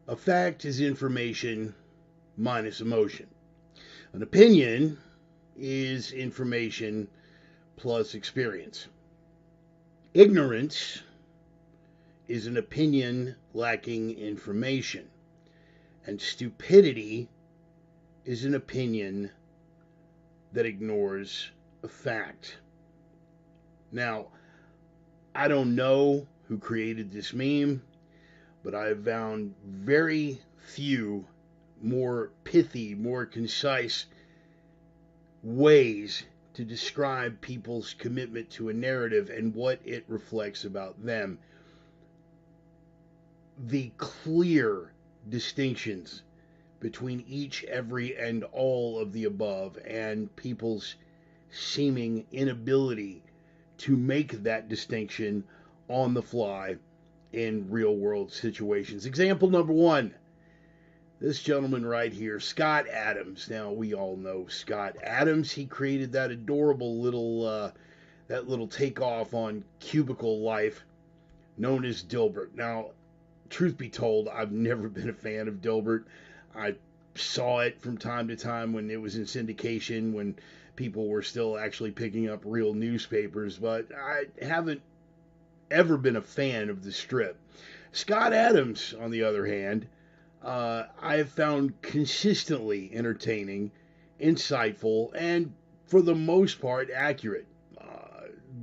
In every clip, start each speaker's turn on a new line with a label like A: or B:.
A: A fact is information minus emotion. An opinion is information plus experience. Ignorance is an opinion lacking information. And stupidity is an opinion that ignores a fact. Now, I don't know who created this meme, but I have found very few more pithy, more concise ways to describe people's commitment to a narrative and what it reflects about them. The clear distinctions between each, every, and all of the above, and people's seeming inability to make that distinction on the fly in real world situations. Example number one, this gentleman right here, Scott Adams. Now we all know Scott Adams. He created that adorable little takeoff on cubicle life known as Dilbert. Now, truth be told, I've never been a fan of Dilbert. I saw it from time to time when it was in syndication, when people were still actually picking up real newspapers, but I haven't ever been a fan of the strip. Scott Adams, on the other hand, I have found consistently entertaining, insightful, and for the most part accurate.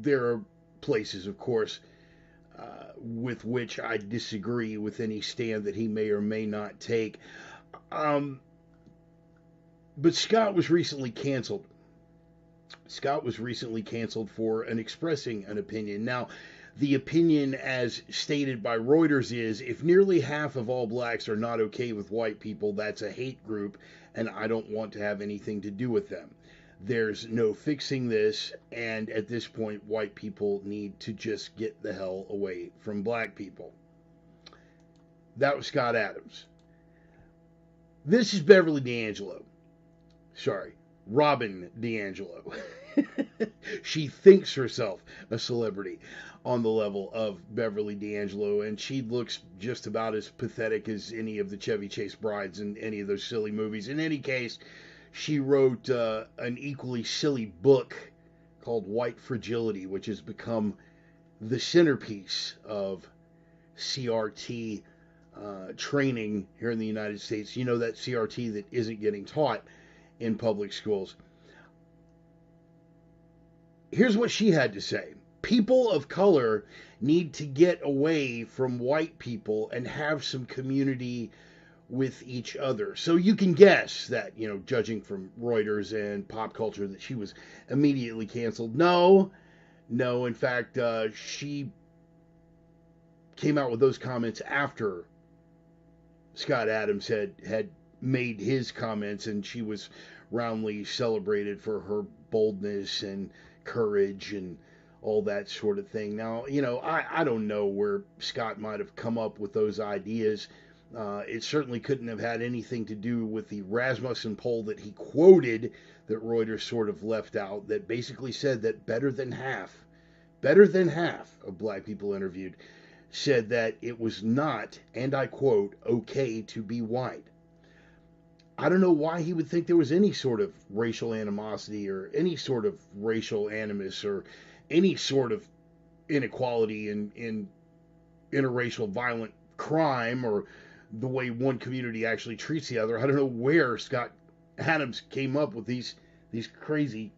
A: There are places, of course, with which I disagree with any stand that he may or may not take. Um, but Scott was recently canceled. Scott was recently canceled for expressing an opinion. Now, the opinion, as stated by Reuters, is if nearly half of all blacks are not okay with white people, that's a hate group, and I don't want to have anything to do with them. There's no fixing this, and at this point, white people need to just get the hell away from black people. That was Scott Adams. This is Beverly D'Angelo. Sorry, Robin D'Angelo. She thinks herself a celebrity on the level of Beverly D'Angelo, and she looks just about as pathetic as any of the Chevy Chase brides in any of those silly movies. In any case, she wrote an equally silly book called White Fragility, which has become the centerpiece of CRT training here in the United States. You know, that CRT that isn't getting taught in public schools. Here's what she had to say. People of color need to get away from white people and have some community with each other. So you can guess that, judging from Reuters and pop culture, that she was immediately canceled. No, in fact, she came out with those comments after Scott Adams had made his comments, and she was roundly celebrated for her boldness and courage and all that sort of thing. Now, I don't know where Scott might have come up with those ideas. It certainly couldn't have had anything to do with the Rasmussen poll that he quoted, that Reuters sort of left out, that basically said that better than half of black people interviewed said that it was not, and I quote, okay to be white. I don't know why he would think there was any sort of racial animosity or any sort of racial animus or any sort of inequality in interracial violent crime or the way one community actually treats the other. I don't know where Scott Adams came up with these crazy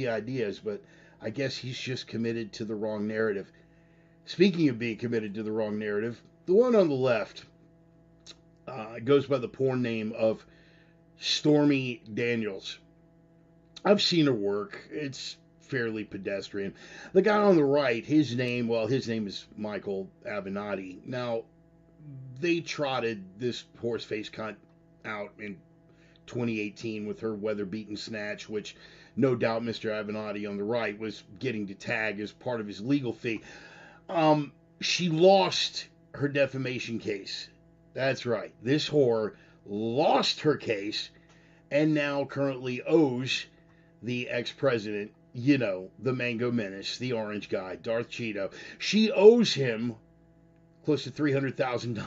A: ideas, but I guess he's just committed to the wrong narrative. Speaking of being committed to the wrong narrative, the one on the left goes by the porn name of Stormy Daniels. I've seen her work. It's fairly pedestrian. The guy on the right, his name is Michael Avenatti. Now, they trotted this horse-faced cunt out in 2018 with her weather-beaten snatch, which no doubt Mr. Avenatti on the right was getting to tag as part of his legal fee. She lost her defamation case. That's right. This whore lost her case and now currently owes the ex-president, the Mango Menace, the orange guy, Darth Cheeto. She owes him close to $300,000.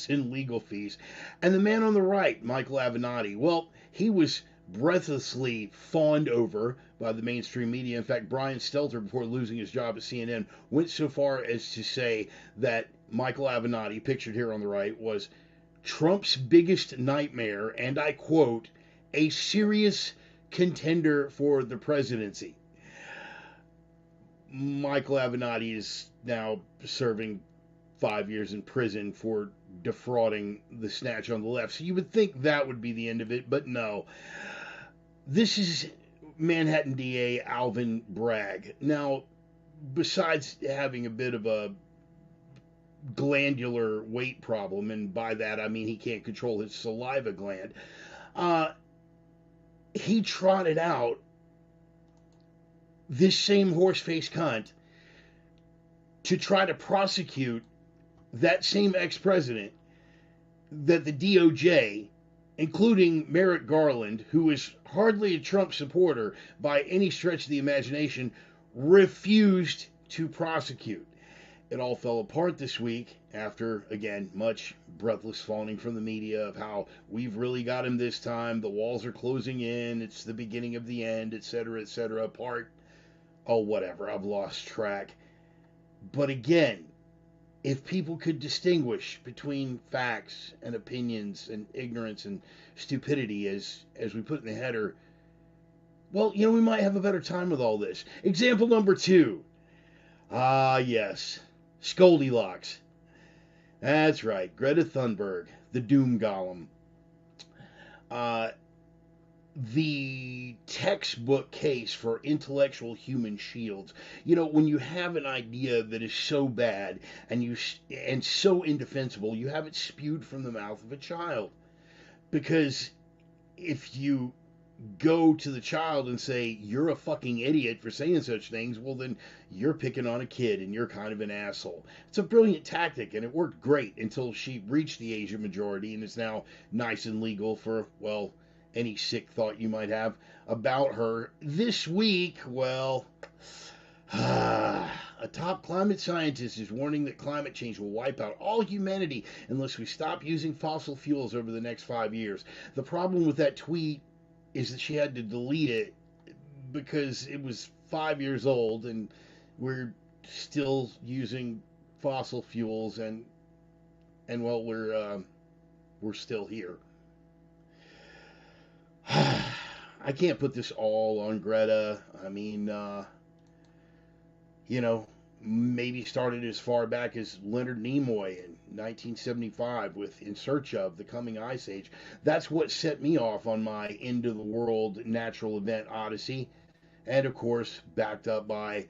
A: in legal fees. And the man on the right, Michael Avenatti, well, he was breathlessly fawned over by the mainstream media. In fact, Brian Stelter, before losing his job at CNN, went so far as to say that Michael Avenatti, pictured here on the right, was Trump's biggest nightmare, and I quote, a serious contender for the presidency. Michael Avenatti is now serving 5 years in prison for defrauding the snatch on the left. So you would think that would be the end of it, but no. This is Manhattan DA Alvin Bragg. Now, besides having a bit of a glandular weight problem, and by that I mean he can't control his saliva gland, he trotted out this same horse-faced cunt to try to prosecute that same ex-president that the DOJ, including Merrick Garland, who is hardly a Trump supporter by any stretch of the imagination, refused to prosecute. It all fell apart this week after, again, much breathless fawning from the media of how we've really got him this time, the walls are closing in, it's the beginning of the end, etc., etc., whatever, I've lost track. But again, if people could distinguish between facts and opinions and ignorance and stupidity, as we put in the header, well, we might have a better time with all this. Example number 2. Yes. Goldilocks. That's right. Greta Thunberg, the doom golem. The textbook case for intellectual human shields. When you have an idea that is so bad and so indefensible, you have it spewed from the mouth of a child. Because if you go to the child and say, you're a fucking idiot for saying such things, well, then you're picking on a kid and you're kind of an asshole. It's a brilliant tactic, and it worked great until she reached the Asian majority and is now nice and legal for, well, any sick thought you might have about her. This week, well, a top climate scientist is warning that climate change will wipe out all humanity unless we stop using fossil fuels over the next 5 years. The problem with that tweet is that she had to delete it because it was 5 years old and we're still using fossil fuels and well, we're still here. I can't put this all on Greta. I mean, maybe started as far back as Leonard Nimoy in 1975 with In Search of the Coming Ice Age. That's what set me off on my end of the world natural event odyssey. And of course, backed up by,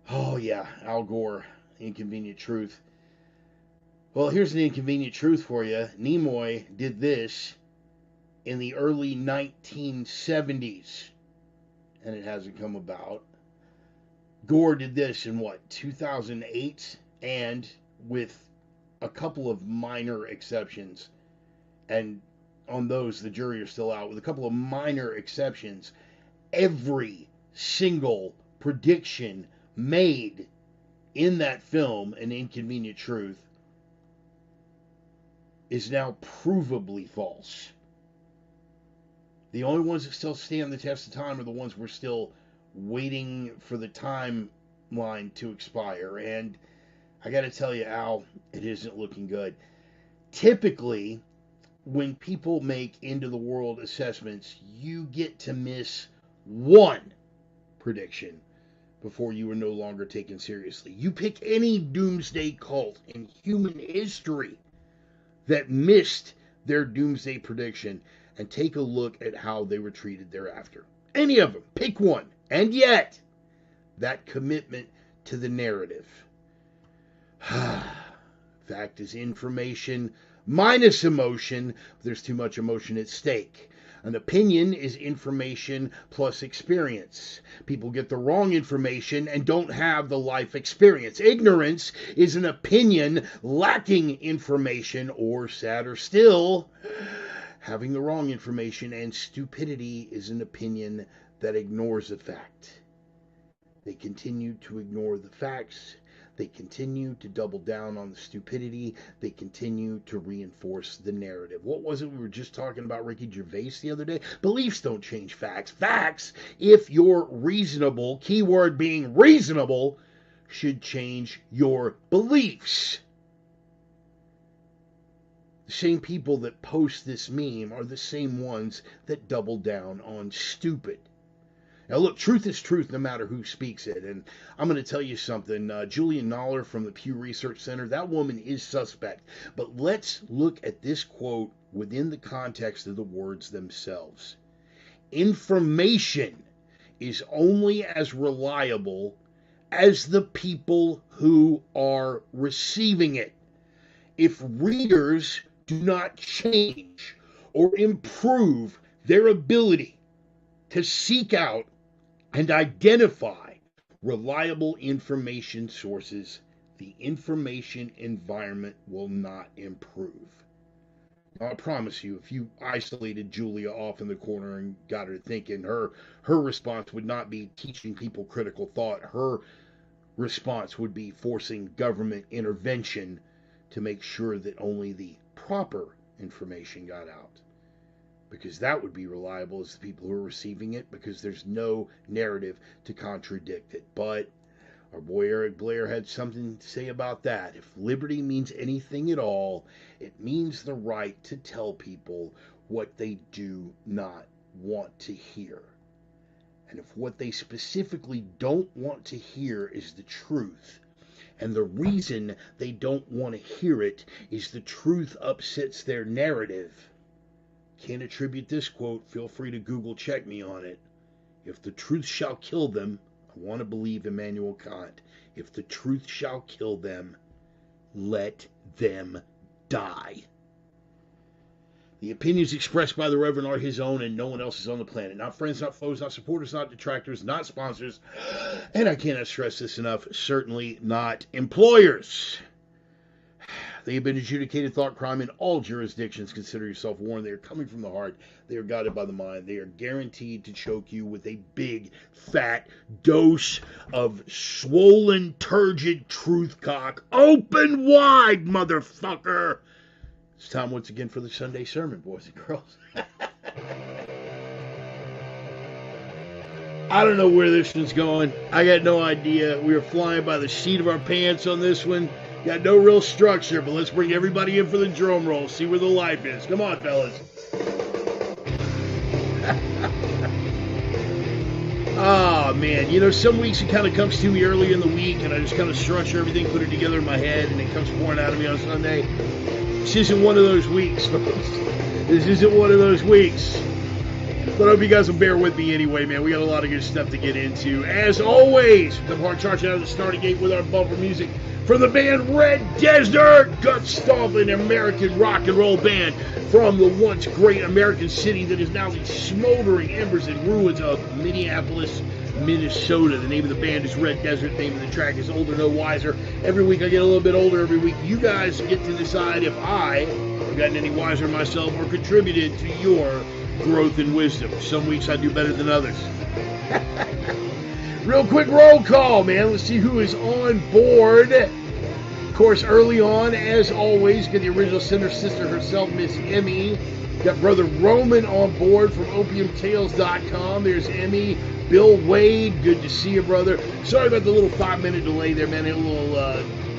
A: Al Gore, Inconvenient Truth. Well, here's an inconvenient truth for you. Nimoy did this in the early 1970s, and it hasn't come about. Gore did this in 2008, and with a couple of minor exceptions, and on those the jury are still out, with a couple of minor exceptions, every single prediction made in that film, An Inconvenient Truth, is now provably false. The only ones that still stand the test of time are the ones we're still waiting for the timeline to expire. And I got to tell you, Al, it isn't looking good. Typically, when people make end of the world assessments, you get to miss one prediction before you are no longer taken seriously. You pick any doomsday cult in human history that missed their doomsday prediction and take a look at how they were treated thereafter. Any of them, pick one. And yet, that commitment to the narrative. Fact is information minus emotion. There's too much emotion at stake. An opinion is information plus experience. People get the wrong information and don't have the life experience. Ignorance is an opinion lacking information, or sadder still, having the wrong information. And stupidity is an opinion that ignores a fact. They continue to ignore the facts. They continue to double down on the stupidity. They continue to reinforce the narrative. What was it we were just talking about Ricky Gervais the other day? Beliefs don't change facts. Facts, if you're reasonable, keyword being reasonable, should change your beliefs. The same people that post this meme are the same ones that double down on stupid. Now, look, truth is truth no matter who speaks it. And I'm going to tell you something. Julian Noller from the Pew Research Center, that woman is suspect. But let's look at this quote within the context of the words themselves. Information is only as reliable as the people who are receiving it. If readers do not change or improve their ability to seek out and identify reliable information sources, the information environment will not improve. Now, I promise you, if you isolated Julia off in the corner and got her thinking, her response would not be teaching people critical thought. Her response would be forcing government intervention to make sure that only the proper information got out. Because that would be reliable as the people who are receiving it, because there's no narrative to contradict it. But our boy Eric Blair had something to say about that. If liberty means anything at all, it means the right to tell people what they do not want to hear. And if what they specifically don't want to hear is the truth, and the reason they don't want to hear it is the truth upsets their narrative, can't attribute this quote, feel free to Google check me on it. If the truth shall kill them, I want to believe Immanuel Kant, if the truth shall kill them, let them die. The opinions expressed by the Reverend are his own and no one else's on the planet. Not friends, not foes, not supporters, not detractors, not sponsors. And I cannot stress this enough, certainly not employers. They have been adjudicated thought crime in all jurisdictions. Consider yourself warned. They are coming from the heart. They are guided by the mind. They are guaranteed to choke you with a big, fat dose of swollen, turgid truth cock. Open wide, motherfucker. It's time once again for the Sunday sermon, boys and girls. I don't know where this one's going. I got no idea. We are flying by the seat of our pants on this one. Got no real structure, but let's bring everybody in for the drum roll. See where the life is. Come on, fellas. Oh, man. You know, some weeks it kind of comes to me early in the week, and I just kind of structure everything, put it together in my head, and it comes pouring out of me on Sunday. This isn't one of those weeks, folks. This isn't one of those weeks. But I hope you guys will bear with me anyway, man. We got a lot of good stuff to get into. As always, come hard charging out of the starting gate with our bumper music from the band Red Desert, gut-stomping American rock and roll band from the once great American city that is now the smoldering embers and ruins of Minneapolis, Minnesota. The name of the band is Red Desert. The name of the track is Older No Wiser. Every week I get a little bit older. Every week you guys get to decide if I have gotten any wiser myself or contributed to your growth and wisdom. Some weeks I do better than others. Real quick roll call, man. Let's see who is on board. Of course, early on, as always, get the original Center Sister herself, Miss Emmy. Got Brother Roman on board from OpiumTales.com. There's Emmy. Bill Wade, good to see you, brother. Sorry about the little 5-minute delay there, man. A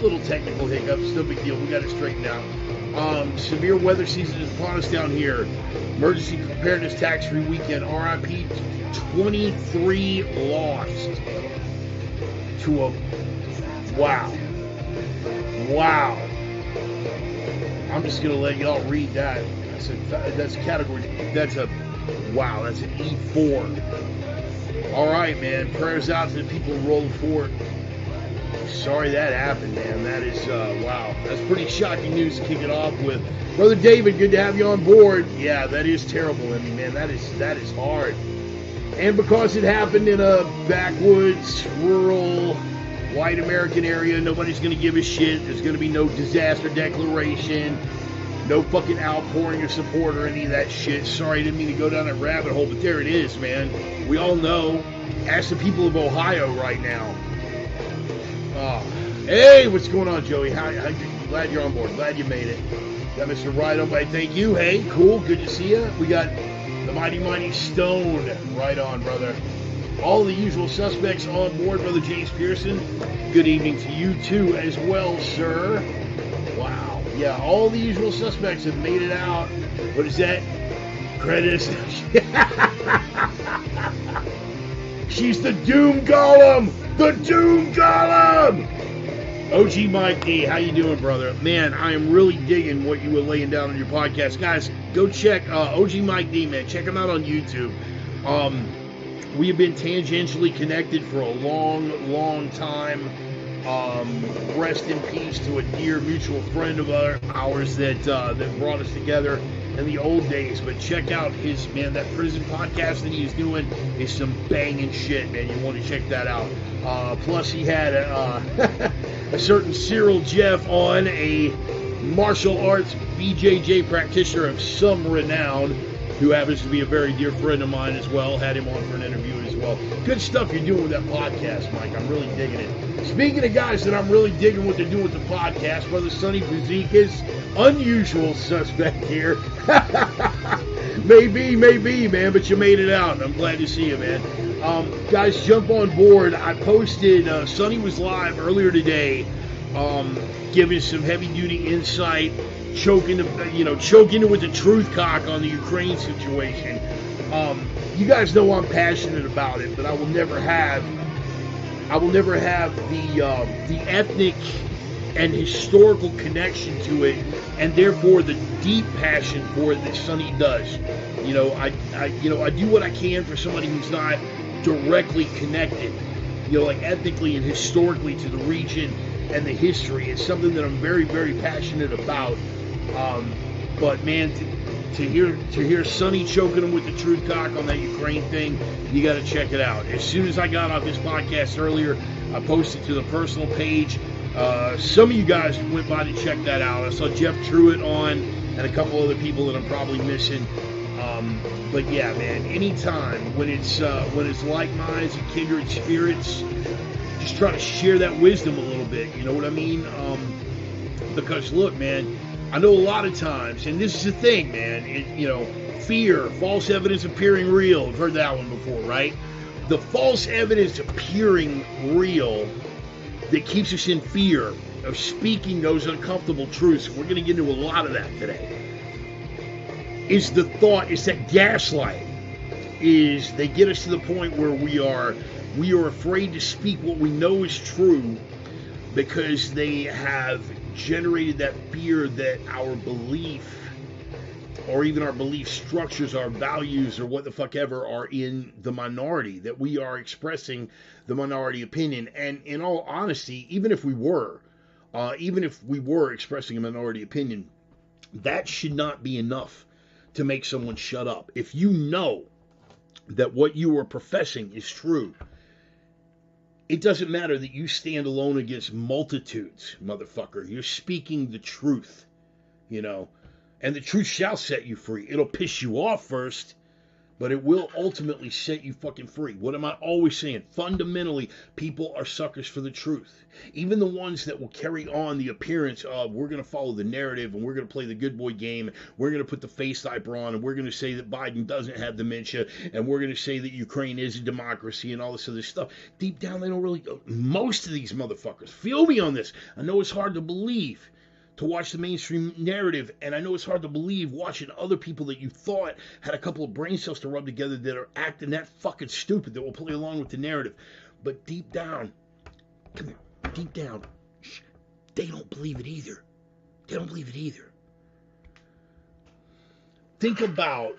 A: little technical hiccups. No big deal. We got it straightened out. Severe weather season is upon us down here. Emergency preparedness tax-free weekend. RIP 23 lost to a wow. I'm just gonna let y'all read that. That's a category. That's an E4. All right, man. Prayers out to the people in Rolling Fort. Sorry that happened, man. That is, wow. That's pretty shocking news to kick it off with. Brother David, good to have you on board. Yeah, that is terrible. I mean, man, that is hard. And because it happened in a backwoods, rural, white American area, nobody's going to give a shit. There's going to be no disaster declaration, no fucking outpouring of support or any of that shit. Sorry, I didn't mean to go down that rabbit hole, but there it is, man. We all know. Ask the people of Ohio right now. Oh, Hey, what's going on, Joey? Glad you're on board. Glad you made it. Got Mr. Right on by. Thank you. Hey, cool. Good to see you. We got the mighty Stone. Right on, brother. All the usual suspects on board, Brother James Peterson. Good evening to you, too, as well, sir. Wow. Yeah, all the usual suspects have made it out. What is that? Credits. She's the Doom Golem! The Doom Golem! OG Mike D, how you doing, brother? Man, I am really digging what you were laying down on your podcast. Guys, go check OG Mike D, man. Check him out on YouTube. We have been tangentially connected for a long time. Rest in peace to a dear mutual friend of ours that brought us together in the old days. But check out that prison podcast that he's doing is some banging shit, man. You want to check that out. Plus, he had a certain Cyril Jeff on, a martial arts BJJ practitioner of some renown, who happens to be a very dear friend of mine as well. Had him on for an interview as well. Good stuff you're doing with that podcast, Mike. I'm really digging it. Speaking of guys that I'm really digging what they're doing with the podcast, Brother Sonny Buzikas, unusual suspect here. maybe, man, but you made it out. I'm glad to see you, man. Guys, jump on board. I posted, Sonny was live earlier today, giving some heavy-duty insight, choking it with the truth cock on the Ukraine situation. You guys know I'm passionate about it, but I will never have the ethnic and historical connection to it, and therefore the deep passion for it that Sonny does. I do what I can for somebody who's not directly connected, like ethnically and historically to the region and the history. It's something that I'm very, very passionate about. But man, to hear Sonny choking him with the truth cock on that Ukraine thing, you got to check it out. As soon as I got off this podcast earlier, I posted to the personal page. Some of you guys went by to check that out. I saw Jeff Truitt on and a couple other people that I'm probably missing. But yeah, man, anytime when it's like minds and kindred spirits, just try to share that wisdom a little bit. You know what I mean? Because look, man, I know a lot of times, and this is the thing, man, fear, false evidence appearing real. I've heard that one before, right? The false evidence appearing real that keeps us in fear of speaking those uncomfortable truths. We're going to get into a lot of that today. Is the thought, is that gaslight. Is they get us to the point where we are afraid to speak what we know is true because they have generated that fear that our belief, or even our belief structures, our values, or what the fuck ever, are in the minority, that we are expressing the minority opinion. And in all honesty, even if we were expressing a minority opinion, that should not be enough to make someone shut up. If you know that what you are professing is true, it doesn't matter that you stand alone against multitudes, motherfucker. You're speaking the truth, and the truth shall set you free. It'll piss you off first, but it will ultimately set you fucking free. What am I always saying? Fundamentally, people are suckers for the truth. Even the ones that will carry on the appearance of, we're going to follow the narrative, and we're going to play the good boy game, we're going to put the face diaper on, and we're going to say that Biden doesn't have dementia, and we're going to say that Ukraine is a democracy, and all this other stuff. Deep down, they don't really, most of these motherfuckers, feel me on this. I know it's hard to believe, to watch the mainstream narrative, and I know it's hard to believe watching other people that you thought had a couple of brain cells to rub together that are acting that fucking stupid, that will play along with the narrative. But deep down, they don't believe it either. They don't believe it either. Think about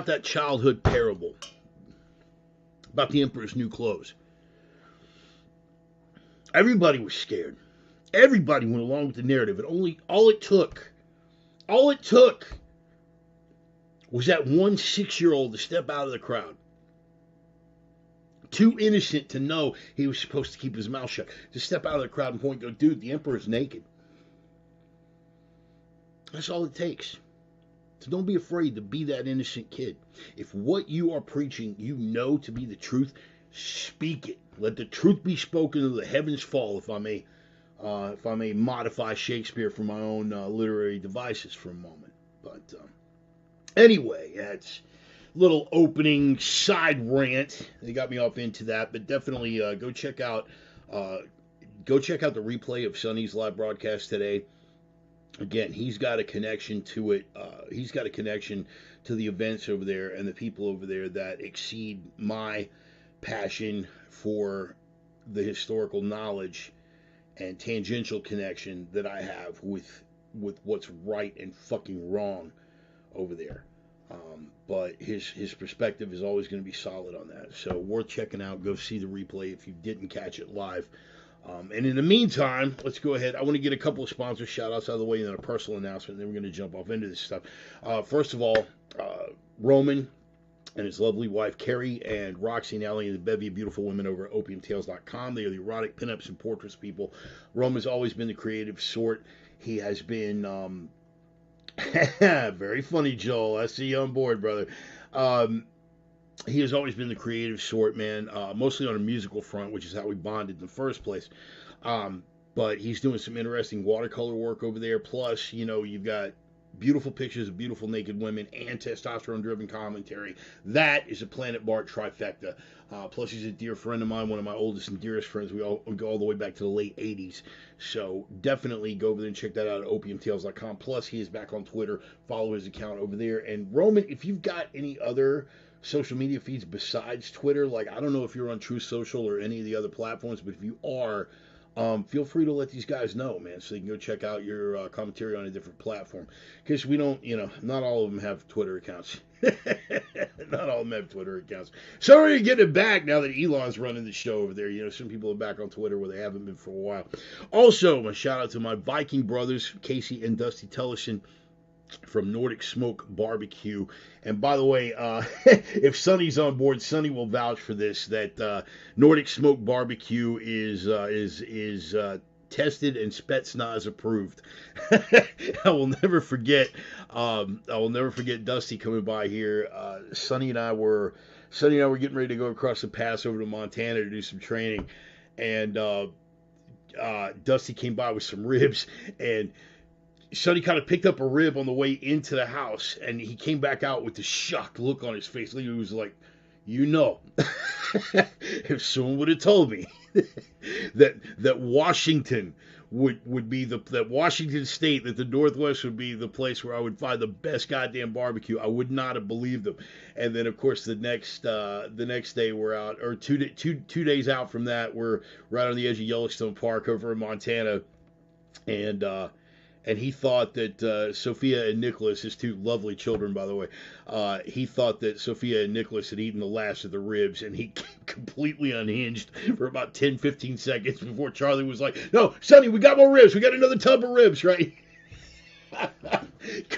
A: that childhood parable about the emperor's new clothes. Everybody was scared. Everybody went along with the narrative. And all it took was that one 6-year-old to step out of the crowd. Too innocent to know he was supposed to keep his mouth shut. To step out of the crowd and point, go, dude, the emperor's naked. That's all it takes. So don't be afraid to be that innocent kid. If what you are preaching you know to be the truth, Speak it. Let the truth be spoken, and the heavens fall, if I may modify Shakespeare for my own literary devices for a moment. But anyway, that's little opening side rant. They got me off into that, but definitely uh, go check out the replay of Sonny's live broadcast today. Again, he's got a connection to it. He's got a connection to the events over there and the people over there that exceed my passion for the historical knowledge and tangential connection that I have with what's right and fucking wrong over there. But his perspective is always going to be solid on that. So worth checking out. Go see the replay if you didn't catch it live. And in the meantime, let's go ahead. I want to get a couple of sponsor shout outs out of the way and then a personal announcement, and then we're going to jump off into this stuff. First of all, Roman and his lovely wife Carrie and Roxy and Allie and the bevy of beautiful women over at opiumtales.com. They are the erotic pinups and portraits people. Roman's always been the creative sort. He has been very funny, Joel. I see you on board, brother. He has always been the creative sort, man, mostly on a musical front, which is how we bonded in the first place. But he's doing some interesting watercolor work over there. Plus, you've got beautiful pictures of beautiful naked women and testosterone-driven commentary. That is a Planet Bart trifecta. Plus, he's a dear friend of mine, one of my oldest and dearest friends. We go all the way back to the late 80s. So definitely go over there and check that out at opiumtales.com. Plus, he is back on Twitter. Follow his account over there. And Roman, if you've got any other social media feeds besides Twitter, like I don't know if you're on True Social or any of the other platforms, but if you are, feel free to let these guys know, man, so they can go check out your commentary on a different platform. Because we don't, not all of them have Twitter accounts. Not all of them have Twitter accounts. Sorry to get it back now that Elon's running the show over there. Some people are back on Twitter where they haven't been for a while. Also, a shout out to my Viking brothers, Casey and Dusty Tellison, from Nordic Smoke Barbecue. And by the way, if Sonny's on board, Sonny will vouch for this, that Nordic Smoke Barbecue is tested and Spetsnaz approved. I will never forget Dusty coming by here. Sonny and I were getting ready to go across the pass over to Montana to do some training, and Dusty came by with some ribs, and Sonny kind of picked up a rib on the way into the house, and he came back out with this shocked look on his face. He was like, if someone would have told me that Washington would be that Washington State, that the Northwest would be the place where I would find the best goddamn barbecue, I would not have believed them. And then, of course, the next day we're out, or two days out from that, we're right on the edge of Yellowstone Park over in Montana, and he thought that Sophia and Nicholas, his two lovely children, by the way, he thought that Sophia and Nicholas had eaten the last of the ribs, and he completely unhinged for about 10, 15 seconds before Charlie was like, "No, Sonny, we got more ribs. We got another tub of ribs, right?"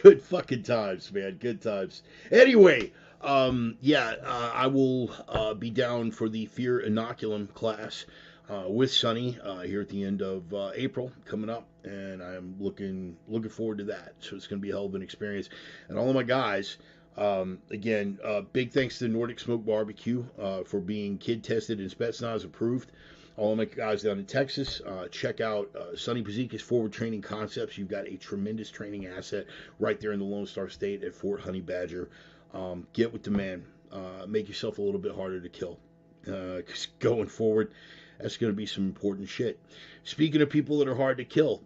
A: Good fucking times, man. Good times. Anyway, I will be down for the Fear Inoculum class with Sonny here at the end of April coming up, and I'm looking forward to that. So it's going to be a hell of an experience. And all of my guys, again, big thanks to Nordic Smoke Barbecue for being kid tested and Spetsnaz approved. All of my guys down in Texas, check out Sonny Pazika's Forward Training Concepts. You've got a tremendous training asset right there in the Lone Star State at Fort Honey Badger. Get with the man. Make yourself a little bit harder to kill. 'Cause going forward, that's going to be some important shit. Speaking of people that are hard to kill,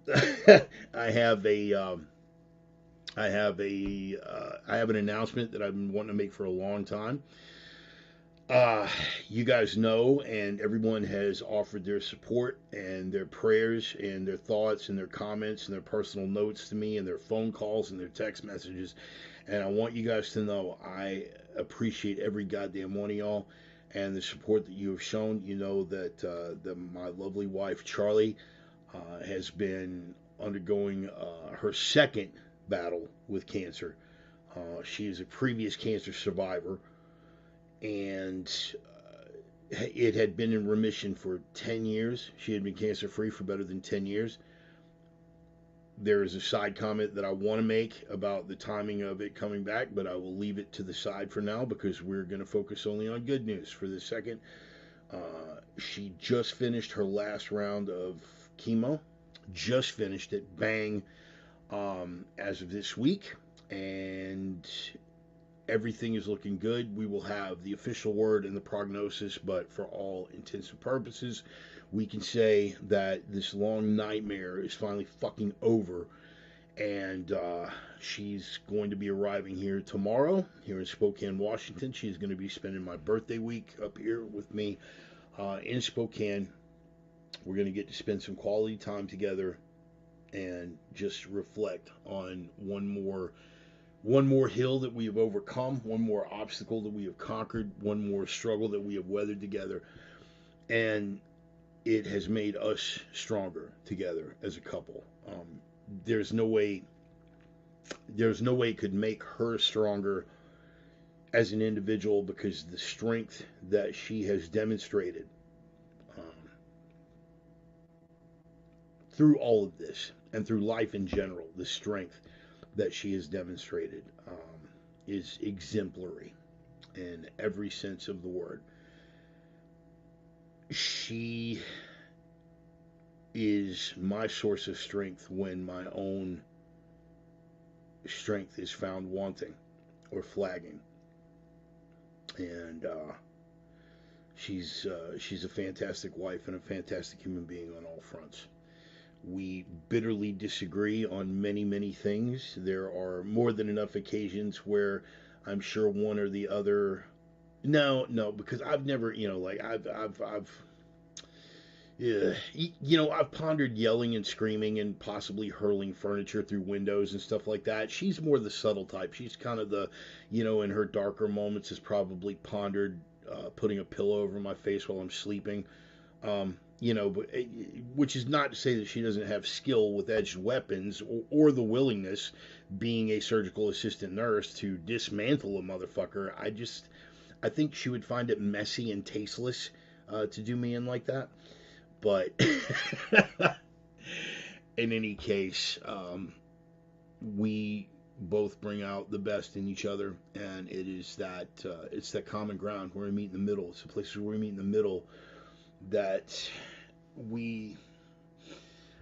A: I have an announcement that I've been wanting to make for a long time. You guys know, and everyone has offered their support and their prayers and their thoughts and their comments and their personal notes to me and their phone calls and their text messages. And I want you guys to know I appreciate every goddamn one of y'all and the support that you have shown. You know that my lovely wife, Charlie, has been undergoing her second battle with cancer. She is a previous cancer survivor, and it had been in remission for 10 years. She had been cancer-free for better than 10 years. There is a side comment that I want to make about the timing of it coming back, but I will leave it to the side for now because we're going to focus only on good news for the second She just finished her last round of chemo. Just finished it, bang, as of this week, and everything is looking good. We will have the official word and the prognosis, but for all intents and purposes, we can say that this long nightmare is finally fucking over, and she's going to be arriving here tomorrow, here in Spokane, Washington. She's going to be spending my birthday week up here with me in Spokane. We're going to get to spend some quality time together and just reflect on one more hill that we have overcome, one more obstacle that we have conquered, one more struggle that we have weathered together. And it has made us stronger together as a couple. There's no way it could make her stronger as an individual, because the strength that she has demonstrated through all of this and through life in general, the strength that she has demonstrated is exemplary in every sense of the word. She is my source of strength when my own strength is found wanting or flagging. And she's a fantastic wife and a fantastic human being on all fronts. We bitterly disagree on many, many things. There are more than enough occasions where I'm sure one or the other. No, because I've never, yeah, I've pondered yelling and screaming and possibly hurling furniture through windows and stuff like that. She's more the subtle type. She's kind of the, in her darker moments, has probably pondered putting a pillow over my face while I'm sleeping. But which is not to say that she doesn't have skill with edged weapons, or the willingness, being a surgical assistant nurse, to dismantle a motherfucker. I think she would find it messy and tasteless to do me in like that. But in any case, we both bring out the best in each other, and it's that common ground where we meet in the middle. It's the places where we meet in the middle that we,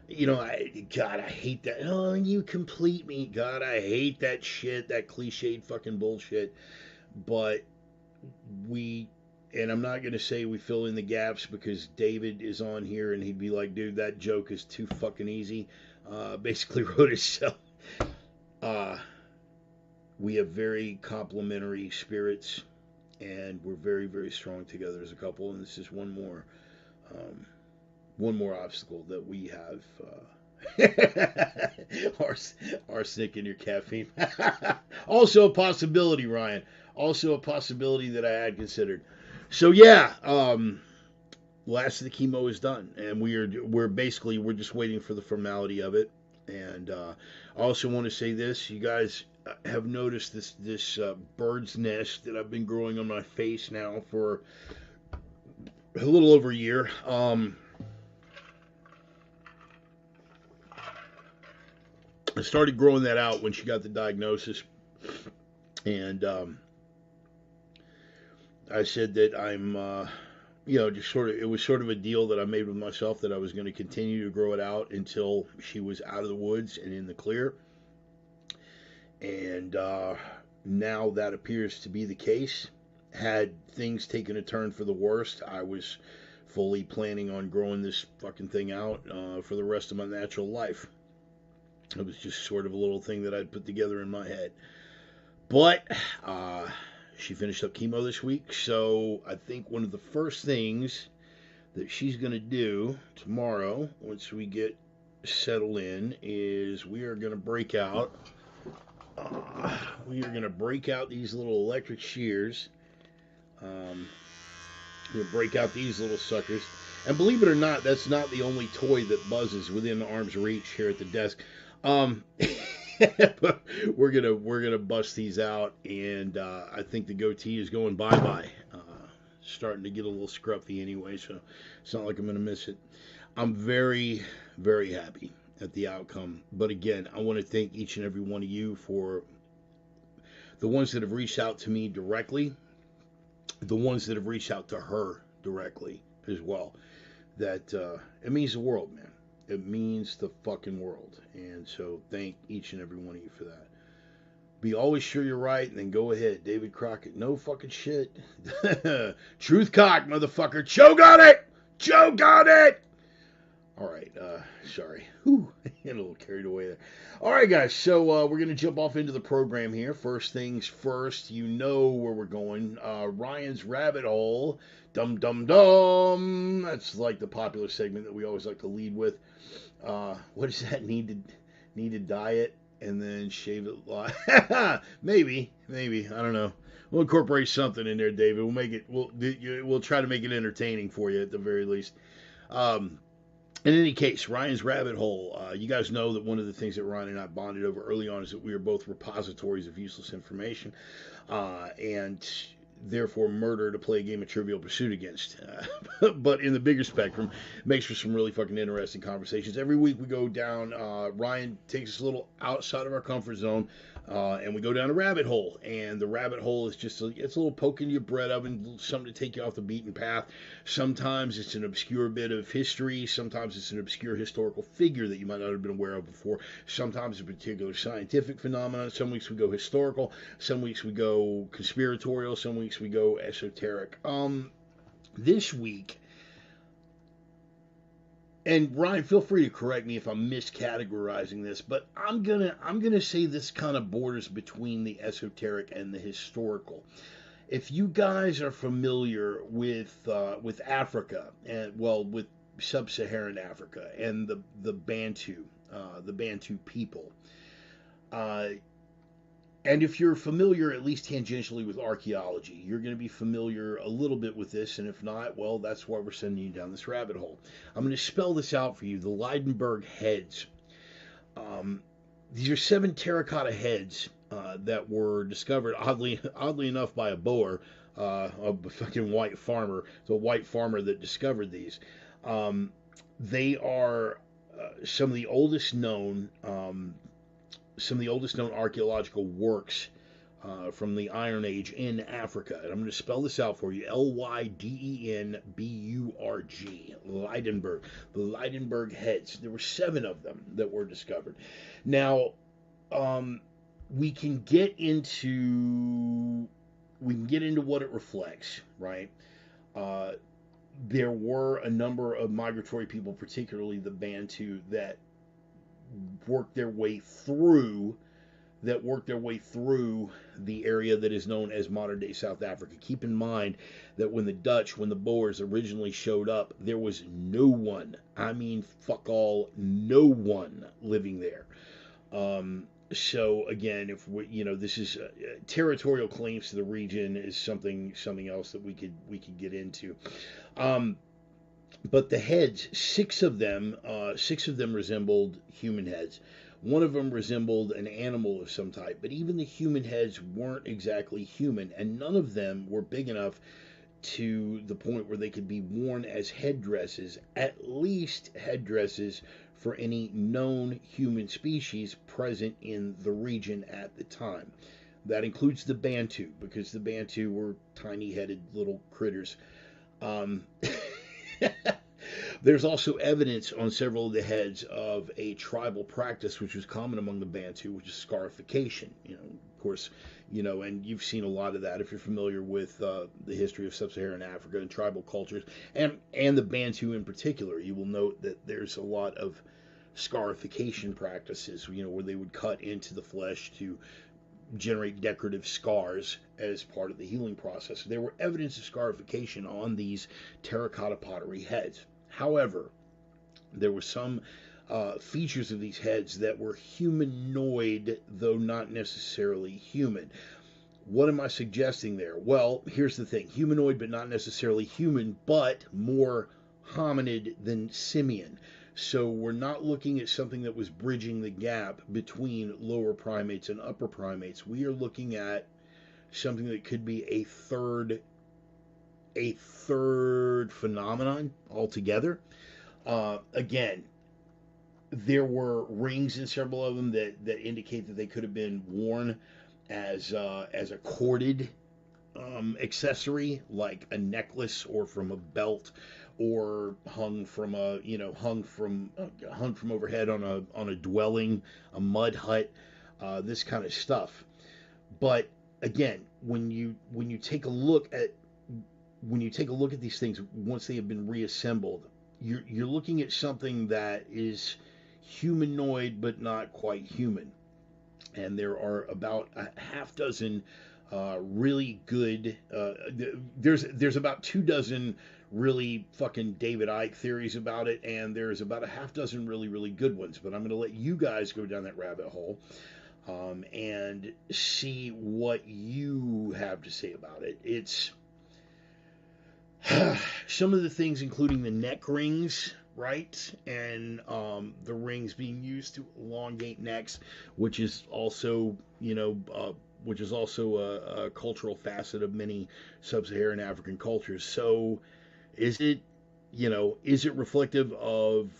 A: God, I hate that. Oh, you complete me. God, I hate that shit, that cliched fucking bullshit. But and I'm not going to say we fill in the gaps, because David is on here and he'd be like, dude, that joke is too fucking easy. Basically wrote itself. We have very complementary spirits, and we're very, very strong together as a couple. And this is one more obstacle that we have. Arsenic in your caffeine. Also a possibility, Ryan. Also a possibility that I had considered. So yeah, last of the chemo is done, and we're just waiting for the formality of it. And I also want to say this: you guys have noticed this bird's nest that I've been growing on my face now for a little over a year. I started growing that out when she got the diagnosis, and I said that I'm, it was sort of a deal that I made with myself, that I was going to continue to grow it out until she was out of the woods and in the clear. And now that appears to be the case. Had things taken a turn for the worst, I was fully planning on growing this fucking thing out for the rest of my natural life. It was just sort of a little thing that I'd put together in my head. But she finished up chemo this week, so I think one of the first things that she's going to do tomorrow, once we get settled in, is we are going to break out these little electric shears. We'll break out these little suckers. And believe it or not, that's not the only toy that buzzes within arm's reach here at the desk. But we're gonna bust these out, and I think the goatee is going bye-bye. Starting to get a little scruffy anyway, so it's not like I'm gonna miss it. I'm very, very happy at the outcome. But again, I want to thank each and every one of you, for the ones that have reached out to me directly, the ones that have reached out to her directly as well. That it means the world, man. It means the fucking world. And so thank each and every one of you for that. Be always sure you're right, and then go ahead. David Crockett, no fucking shit. Truth cock, motherfucker. Joe got it! Joe got it! All right, sorry. Whew, get a little carried away there. All right, guys, so we're going to jump off into the program here. First things first, you know where we're going. Ryan's Rabbit Hole. Dum dum dum. That's like the popular segment that we always like to lead with. What does that need to diet and then shave it live? maybe. I don't know. We'll incorporate something in there, David. We'll try to make it entertaining for you at the very least. In any case, Ryan's Rabbit Hole. You guys know that one of the things that Ryan and I bonded over early on is that we are both repositories of useless information, and therefore murder to play a game of Trivial Pursuit against. But in the bigger spectrum, it makes for some really fucking interesting conversations. Every week we go down, Ryan takes us a little outside of our comfort zone, and we go down a rabbit hole. And the rabbit hole is it's a little poke in your bread oven, something to take you off the beaten path. Sometimes it's an obscure bit of history. Sometimes it's an obscure historical figure that you might not have been aware of before. Sometimes a particular scientific phenomenon. Some weeks we go historical. Some weeks we go conspiratorial. Some weeks we go esoteric. This week, and Ryan, feel free to correct me if I'm miscategorizing this, but I'm gonna say this kind of borders between the esoteric and the historical. If you guys are familiar with Africa, and well, with sub-Saharan Africa and the Bantu people, and if you're familiar, at least tangentially, with archaeology, you're going to be familiar a little bit with this, and if not, well, that's why we're sending you down this rabbit hole. I'm going to spell this out for you. The Leidenberg heads. These are 7 terracotta heads that were discovered, oddly enough, by a Boer, a fucking white farmer. It's a white farmer that discovered these. They are some of the oldest known archaeological works from the Iron Age in Africa. And I'm going to spell this out for you. Lydenburg. Leidenberg. The Leidenberg heads. There were 7 of them that were discovered. Now, we can get into what it reflects, right? There were a number of migratory people, particularly the Bantu, that worked their way through the area that is known as modern-day South Africa. Keep in mind that when the Boers originally showed up, there was no one, I mean fuck all, no one living there. So again, if this is territorial claims to the region is something else that we could get into. But the heads, 6 of them resembled human heads. One of them resembled an animal of some type, but even the human heads weren't exactly human, and none of them were big enough to the point where they could be worn as headdresses, at least headdresses for any known human species present in the region at the time. That includes the Bantu, because the Bantu were tiny-headed little critters. There's also evidence on several of the heads of a tribal practice which was common among the Bantu, which is scarification. Of course, and you've seen a lot of that if you're familiar with the history of sub-Saharan Africa and tribal cultures, and the Bantu in particular. You will note that there's a lot of scarification practices, where they would cut into the flesh to generate decorative scars as part of the healing process. There were evidence of scarification on these terracotta pottery heads. However, there were some features of these heads that were humanoid, though not necessarily human. What am I suggesting there? Well, here's the thing. Humanoid, but not necessarily human, but more hominid than simian. So we're not looking at something that was bridging the gap between lower primates and upper primates. We are looking at something that could be a third phenomenon altogether. Again, there were rings in several of them that indicate that they could have been worn as a corded accessory like a necklace or from a belt or hung from overhead on a dwelling, a mud hut, this kind of stuff. But again, when you take a look at these things once they have been reassembled, you're looking at something that is humanoid but not quite human. And there are about a half dozen really good. There's about 2 dozen really fucking David Icke theories about it, and there's about a half dozen really good ones. But I'm going to let you guys go down that rabbit hole and see what you have to say about it. It's some of the things, including the neck rings, right, and the rings being used to elongate necks, which is also, a cultural facet of many sub-Saharan African cultures. So, is it, is it reflective of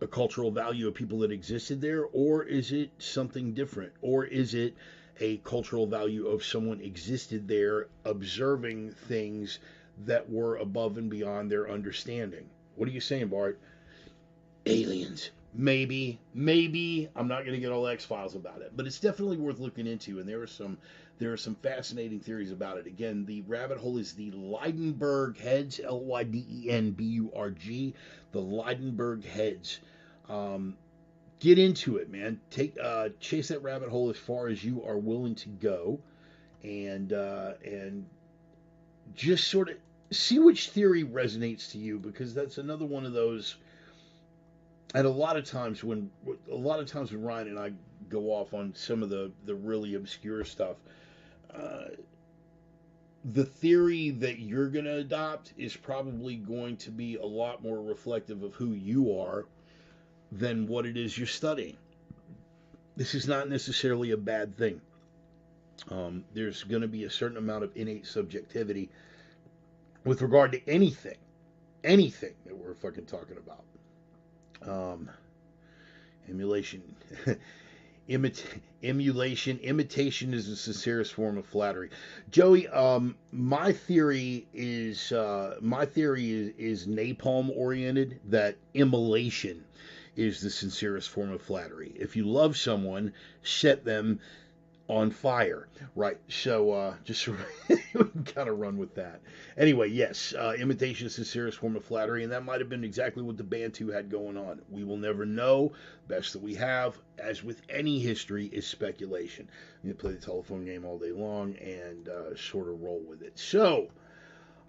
A: a cultural value of people that existed there, or is it something different, or is it a cultural value of someone existed there observing things that were above and beyond their understanding? What are you saying, Bart? Aliens. Maybe. I'm not going to get all X-Files about it, but it's definitely worth looking into, and there are some fascinating theories about it. Again, the rabbit hole is the Lydenburg Heads, Lydenburg, the Lydenburg Heads. Get into it, man. Chase that rabbit hole as far as you are willing to go, and just sort of see which theory resonates to you, because that's another one of those. And a lot of times when Ryan and I go off on some of the really obscure stuff, the theory that you're going to adopt is probably going to be a lot more reflective of who you are than what it is you're studying. This is not necessarily a bad thing. There's going to be a certain amount of innate subjectivity with regard to anything that we're fucking talking about. Emulation. Imitation is the sincerest form of flattery. Joey, my theory is napalm oriented, that immolation is the sincerest form of flattery. If you love someone, set them on fire, right? So just we gotta run with that. Anyway, yes, imitation is the sincerest form of flattery, and that might have been exactly what the Bantu had going on. We will never know. Best that we have, as with any history, is speculation. You can play the telephone game all day long and sort of roll with it. So,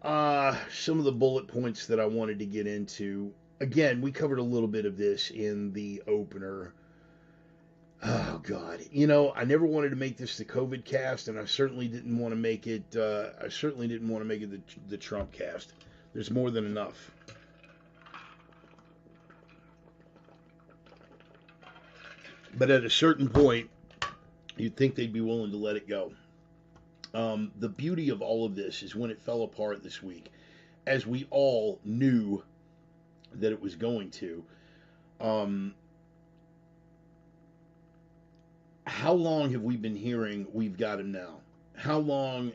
A: some of the bullet points that I wanted to get into. Again, we covered a little bit of this in the opener. Oh God! I never wanted to make this the COVID cast, and I certainly didn't want to make it. The Trump cast. There's more than enough. But at a certain point, you'd think they'd be willing to let it go. The beauty of all of this is when it fell apart this week, as we all knew that it was going to. How long have we been hearing we've got him now? How long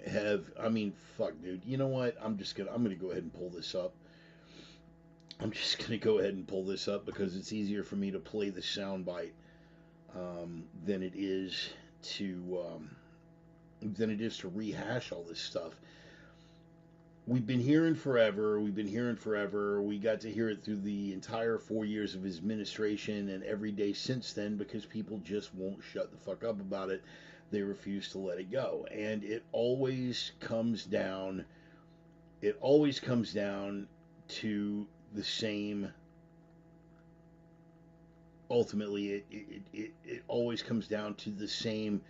A: fuck, dude. You know what? I'm gonna go ahead and pull this up. Because it's easier for me to play the soundbite than it is to rehash all this stuff. We've been hearing forever. We got to hear it through the entire 4 years of his administration and every day since then, because people just won't shut the fuck up about it. They refuse to let it go. And it always comes down to the same. Ultimately, it always comes down to the same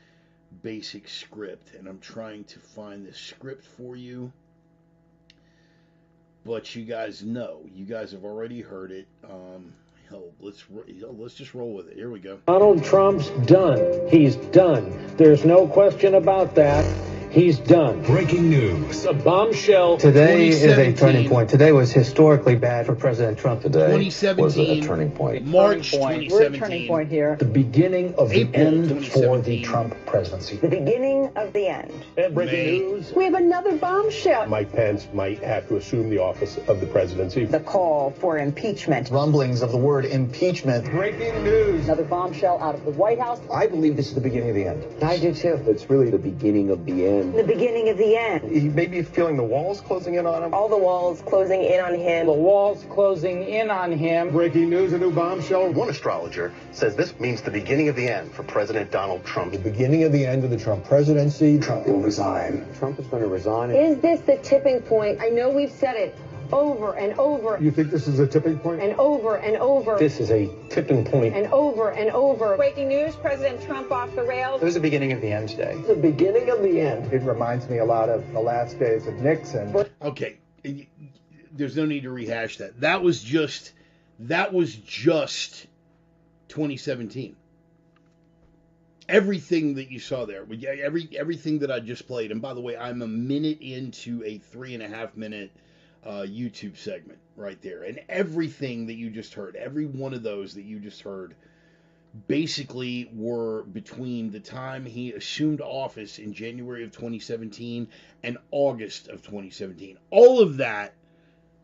A: basic script. And I'm trying to find the script for you. But you guys know, you guys have already heard it. Let's just roll with it. Here we go.
B: Donald Trump's done. He's done. There's no question about that. He's done.
C: Breaking news.
B: A bombshell.
D: Today is a turning point. Today was historically bad for President Trump.
E: Today
A: 2017
E: was a turning point.
A: March
F: We're
A: 2017.
F: at a turning point here.
B: The beginning of the
A: April
B: end for
A: 2017.
B: the Trump presidency.
F: The beginning of the end.
B: And breaking
A: May.
B: news.
F: We have another bombshell.
G: Mike Pence might have to assume the office of the presidency.
F: The call for impeachment.
D: Rumblings of the word impeachment.
B: Breaking news.
F: Another bombshell out of the White House.
D: I believe this is the beginning of the end.
F: I do too.
G: It's really the beginning of the end.
F: The beginning of the end.
G: He may be feeling the walls closing in on him.
H: All the walls closing in on him.
B: The walls closing in on him.
G: Breaking news, a new bombshell.
I: One astrologer says this means the beginning of the end for President Donald Trump.
G: The beginning of the end of the Trump presidency.
D: Trump will resign.
G: Trump is going to resign.
H: Is this the tipping point? I know we've said it over and over
G: You think this is a tipping point?
H: and over and over
B: This is a tipping point.
H: and over and over.
J: Breaking news, President Trump off the rails.
D: It was the beginning of the end today.
B: The beginning of the end.
K: It reminds me a lot of the last days of Nixon.
A: Okay, there's no need to rehash that. That was just 2017. Everything that you saw there, everything that I just played, and by the way, I'm a minute into a 3.5 minute YouTube segment right there, and everything that you just heard, every one of those that you just heard, basically were between the time he assumed office in January of 2017 and August of 2017. All of that,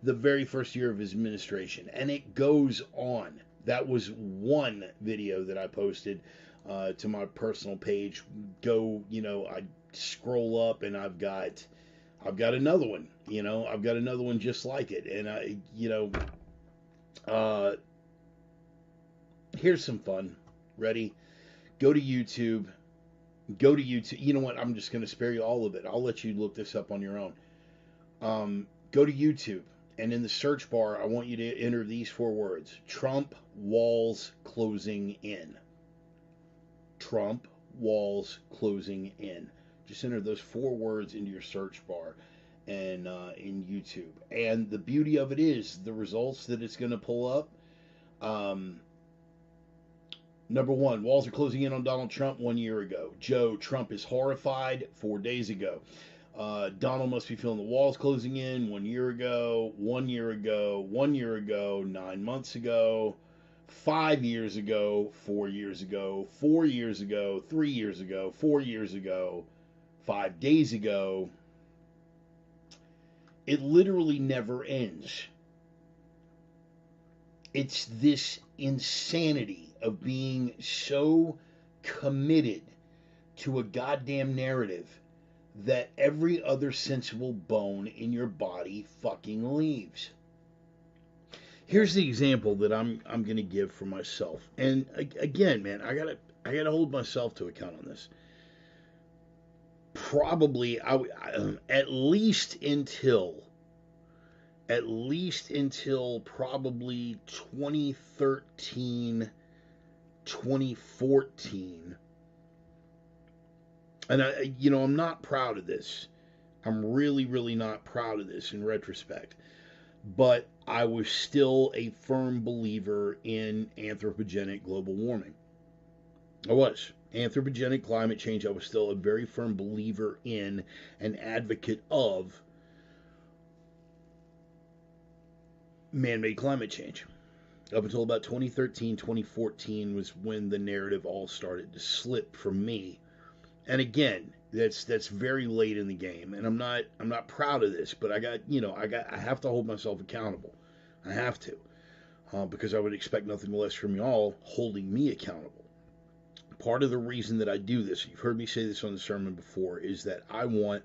A: the very first year of his administration, and it goes on. That was one video that I posted to my personal page. Go, I scroll up and I've got another one. I've got another one just like it, and here's some fun. Ready? Go to YouTube. You know what? I'm just going to spare you all of it. I'll let you look this up on your own. Go to YouTube, and in the search bar, I want you to enter these 4 words: Trump walls closing in. Trump walls closing in. Just enter those 4 words into your search bar and in YouTube. And the beauty of it is the results that it's going to pull up. Number 1, walls are closing in on Donald Trump 1 year ago. Joe, Trump is horrified 4 days ago. Donald must be feeling the walls closing in 1 year ago, 1 year ago, 1 year ago, 9 months ago, 5 years ago, 4 years ago, 4 years ago, 3 years ago, 4 years ago, 5 days ago. It literally never ends. It's this insanity of being so committed to a goddamn narrative that every other sensible bone in your body fucking leaves. Here's the example that I'm going to give for myself. And again, man, I got to hold myself to account on this. Probably at least until probably 2013, 2014. And I'm not proud of this. I'm really, really not proud of this in retrospect. But I was still a firm believer in anthropogenic global warming. I was. Anthropogenic climate change, I was still a very firm believer in, an advocate of man-made climate change. Up until about 2013, 2014 was when the narrative all started to slip from me. And again, that's very late in the game, and I'm not proud of this, but I have to hold myself accountable. I have to, because I would expect nothing less from y'all holding me accountable. Part of the reason that I do this, you've heard me say this on the sermon before, is that I want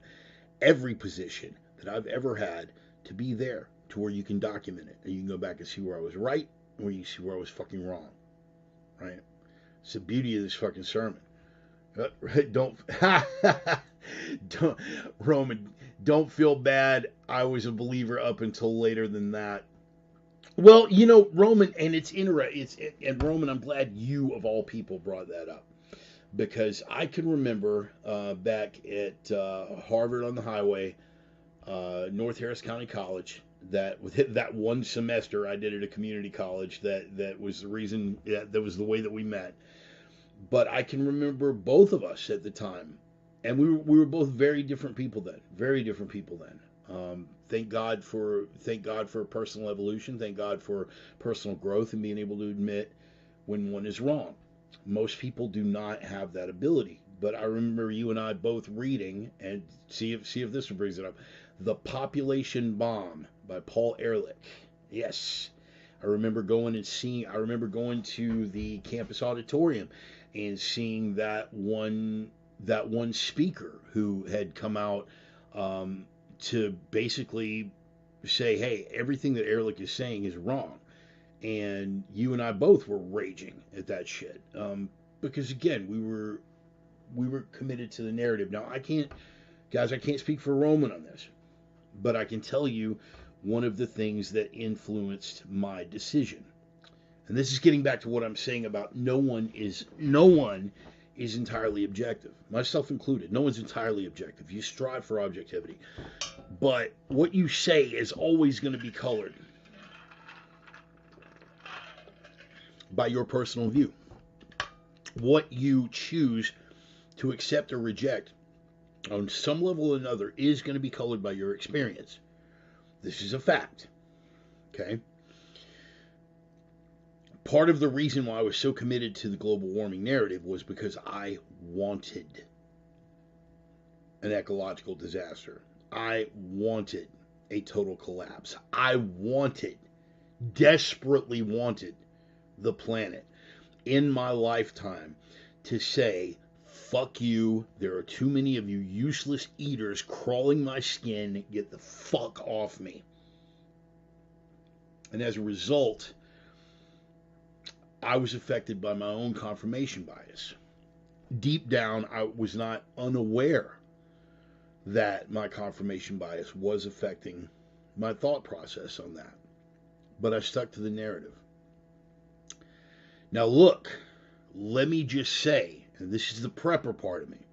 A: every position that I've ever had to be there, to where you can document it, and you can go back and see where I was right, and where you can see where I was fucking wrong. Right? It's the beauty of this fucking sermon. Don't Roman, don't feel bad. I was a believer up until later than that. Well, Roman, and it's interesting. And Roman, I'm glad you of all people brought that up, because I can remember back at Harvard on the Highway, North Harris County College. That one semester I did at a community college. That was the reason. That was the way that we met. But I can remember both of us at the time And we were both very different people then. Very different people then. Thank God for personal evolution. Thank God for personal growth and being able to admit when one is wrong. Most people do not have that ability. But I remember you and I both reading, and see if this one brings it up, The Population Bomb by Paul Ehrlich. Yes. I remember going to the campus auditorium and seeing that one speaker who had come out to basically say, hey, everything that Ehrlich is saying is wrong. And you and I both were raging at that shit. Because again, we were committed to the narrative. Now I can't speak for Roman on this, but I can tell you one of the things that influenced my decision. And this is getting back to what I'm saying about no one is entirely objective, myself included. No one's entirely objective. You strive for objectivity, but what you say is always going to be colored by your personal view. What you choose to accept or reject on some level or another is going to be colored by your experience. This is a fact. Okay? Part of the reason why I was so committed to the global warming narrative was because I wanted an ecological disaster. I wanted a total collapse. I desperately wanted the planet in my lifetime to say, fuck you, there are too many of you useless eaters crawling my skin, get the fuck off me. And as a result, I was affected by my own confirmation bias. Deep down, I was not unaware that my confirmation bias was affecting my thought process on that. But I stuck to the narrative. Now look, let me just say, and this is the prepper part of me.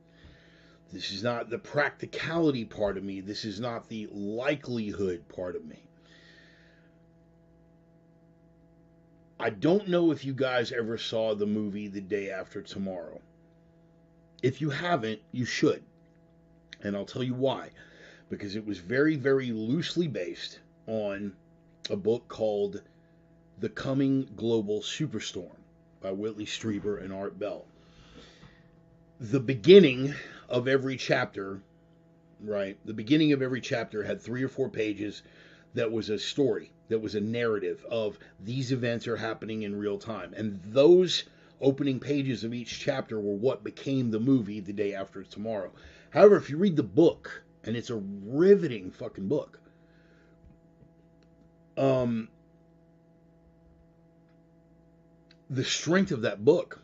A: This is not the practicality part of me. This is not the likelihood part of me. I don't know if you guys ever saw the movie The Day After Tomorrow. If you haven't, you should. And I'll tell you why. Because it was very, very loosely based on a book called The Coming Global Superstorm by Whitley Strieber and Art Bell. The beginning of every chapter, right? The beginning of every chapter had 3 or 4 pages that was a story, that was a narrative of these events are happening in real time. And those opening pages of each chapter were what became the movie The Day After Tomorrow. However, if you read the book, and it's a riveting fucking book, the strength of that book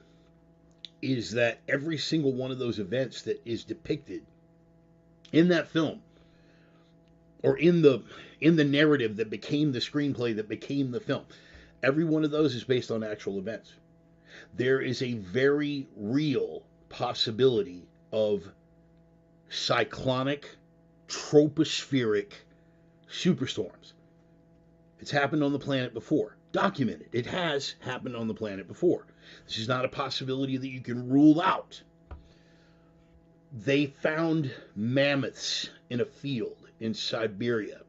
A: is that every single one of those events that is depicted in that film, or in the narrative that became the screenplay that became the film, every one of those is based on actual events. There is a very real possibility of cyclonic, tropospheric superstorms. It's happened on the planet before. Documented. It has happened on the planet before. This is not a possibility that you can rule out. They found mammoths in a field in Siberia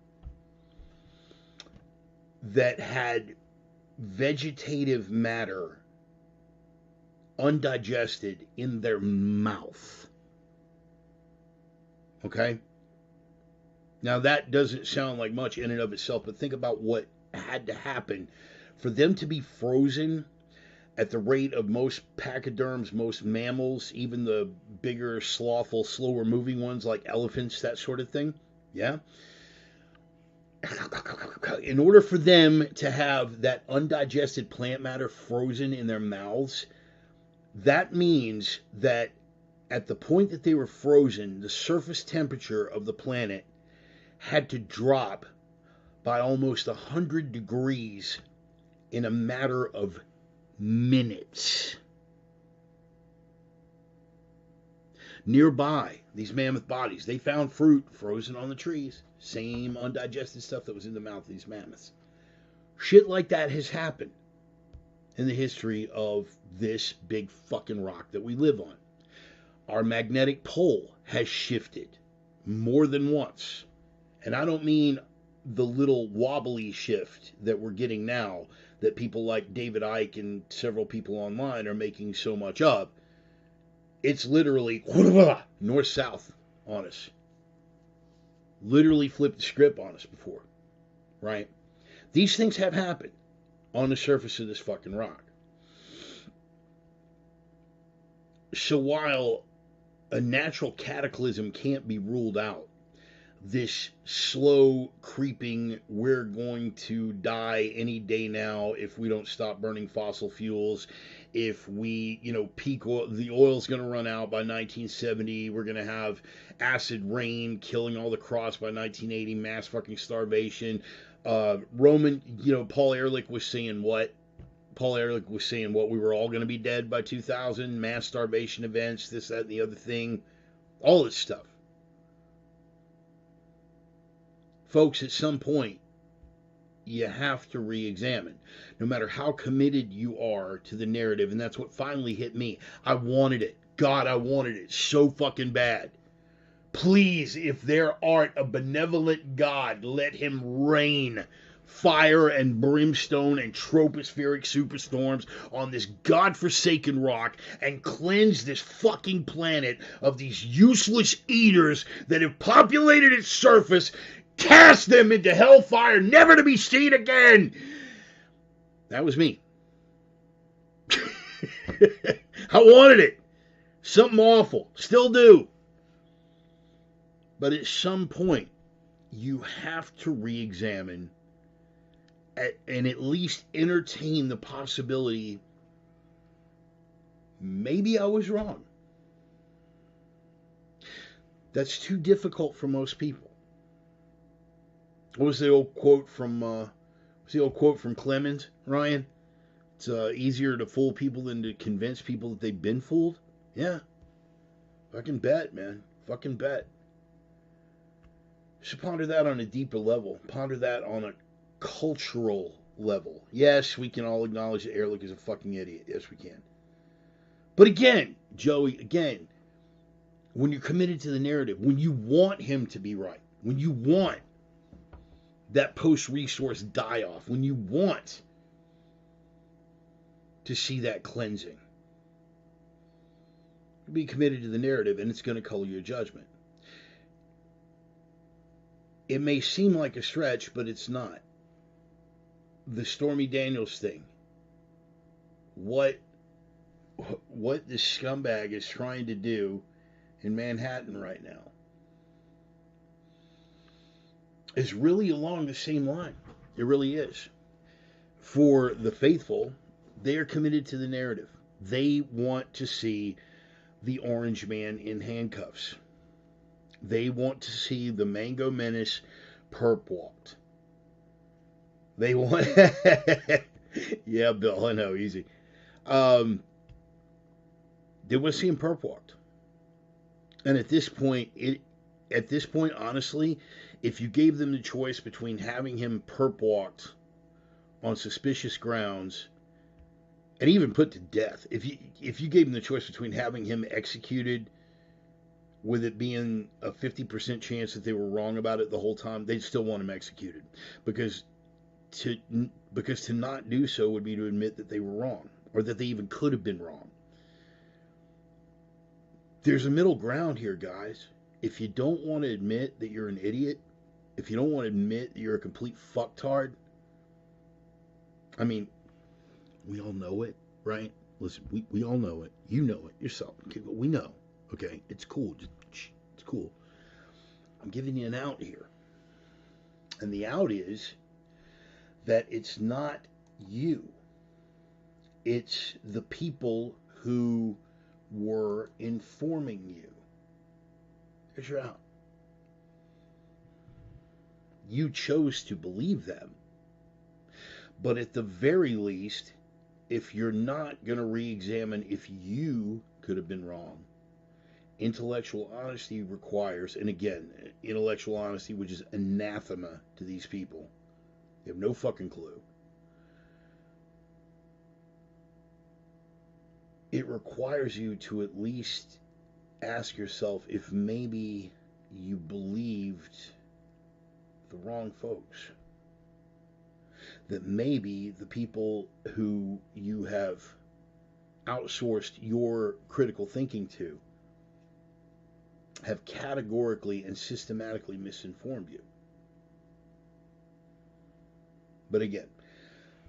A: that had vegetative matter undigested in their mouth. Okay? Now that doesn't sound like much in and of itself, but think about what had to happen for them to be frozen at the rate of most pachyderms, most mammals, even the bigger, slothful, slower moving ones like elephants, that sort of thing. Yeah? In order for them to have that undigested plant matter frozen in their mouths, that means that at the point that they were frozen, the surface temperature of the planet had to drop by almost 100 degrees in a matter of minutes. Nearby, these mammoth bodies, they found fruit frozen on the trees. Same undigested stuff that was in the mouth of these mammoths. Shit like that has happened in the history of this big fucking rock that we live on. Our magnetic pole has shifted more than once. And I don't mean the little wobbly shift that we're getting now that people like David Icke and several people online are making so much of. It's literally north-south on us. Literally flipped the script on us before, right? These things have happened on the surface of this fucking rock. So while a natural cataclysm can't be ruled out, this slow creeping, we're going to die any day now if we don't stop burning fossil fuels, if we, peak oil, the oil's going to run out by 1970, we're going to have acid rain killing all the crops by 1980, mass fucking starvation. Paul Ehrlich was saying what? Paul Ehrlich was saying what? We were all going to be dead by 2000, mass starvation events, this, that, and the other thing, all this stuff. Folks, at some point, you have to re-examine, no matter how committed you are to the narrative, and that's what finally hit me. I wanted it. God, I wanted it so fucking bad. Please, if there art a benevolent God, let him rain fire and brimstone and tropospheric superstorms on this godforsaken rock and cleanse this fucking planet of these useless eaters that have populated its surface. Cast them into hellfire, never to be seen again. That was me. I wanted it. Something awful. Still do. But at some point, you have to re-examine and at least entertain the possibility, maybe I was wrong. That's too difficult for most people. What was the old quote from Clemens, Ryan? It's easier to fool people than to convince people that they've been fooled. Yeah. Fucking bet, man. Fucking bet. You should ponder that on a deeper level. Ponder that on a cultural level. Yes, we can all acknowledge that Ehrlich is a fucking idiot. Yes, we can. But again, Joey, when you're committed to the narrative, when you want him to be right, when you want that post-resource die-off, when you want to see that cleansing, be committed to the narrative, and it's going to color your judgment. It may seem like a stretch, but it's not. The Stormy Daniels thing, what this scumbag is trying to do in Manhattan right now is really along the same line. It really is. For the faithful, they are committed to the narrative. They want to see the Orange Man in handcuffs. They want to see the Mango Menace perp walked. They want... Yeah, Bill, I know, easy. They want to see him perp walked. And at this point, honestly, if you gave them the choice between having him perp walked on suspicious grounds and even put to death, if you gave them the choice between having him executed with it being a 50% chance that they were wrong about it the whole time, they'd still want him executed. Because to not do so would be to admit that they were wrong, or that they even could have been wrong. There's a middle ground here, guys. If you don't want to admit that you're an idiot, if you don't want to admit that you're a complete fucktard, I mean, we all know it, right? Listen, we all know it. You know it yourself. We know, okay? It's cool. It's cool. I'm giving you an out here. And the out is that it's not you. It's the people who were informing you. There's your out. You chose to believe them. But at the very least, if you're not going to re-examine if you could have been wrong, intellectual honesty requires, and again, intellectual honesty, which is anathema to these people. They have no fucking clue. It requires you to at least ask yourself if maybe you believed the wrong folks. That maybe the people who you have outsourced your critical thinking to have categorically and systematically misinformed you. But again,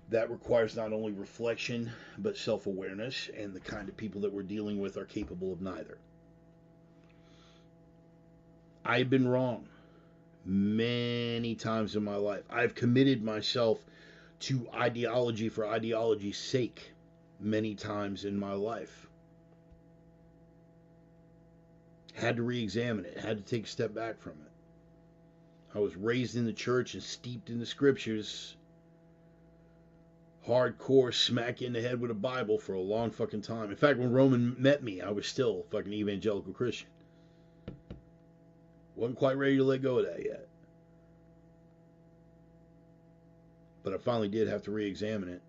A: that requires not only reflection, but self-awareness, and the kind of people that we're dealing with are capable of neither. I've been wrong many times in my life. I've committed myself to ideology for ideology's sake many times in my life. Had to re-examine it, had to take a step back from it. I was raised in the church and steeped in the scriptures, hardcore, smack you in the head with a Bible for a long fucking time. In fact, when Roman met me, I was still a fucking evangelical Christian. Wasn't quite ready to let go of that yet. But I finally did have to re-examine it.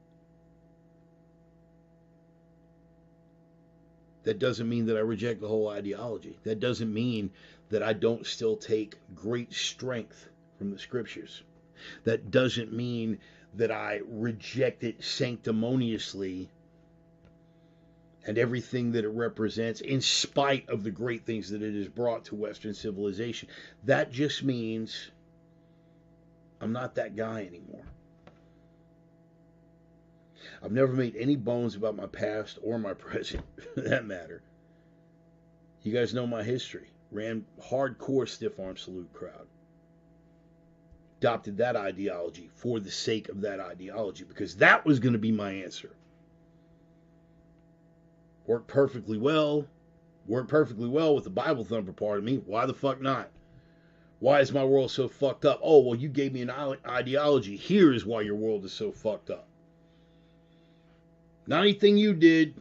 A: That doesn't mean that I reject the whole ideology. That doesn't mean that I don't still take great strength from the scriptures. That doesn't mean that I reject it sanctimoniously and everything that it represents, in spite of the great things that it has brought to Western civilization. That just means I'm not that guy anymore. I've never made any bones about my past or my present, for that matter. You guys know my history. Ran hardcore stiff-arm salute crowd. Adopted that ideology for the sake of that ideology, because that was going to be my answer. Worked perfectly well with the Bible thumper part of me. Why the fuck not? Why is my world so fucked up? Oh, well, you gave me an ideology. Here is why your world is so fucked up. Not anything you did.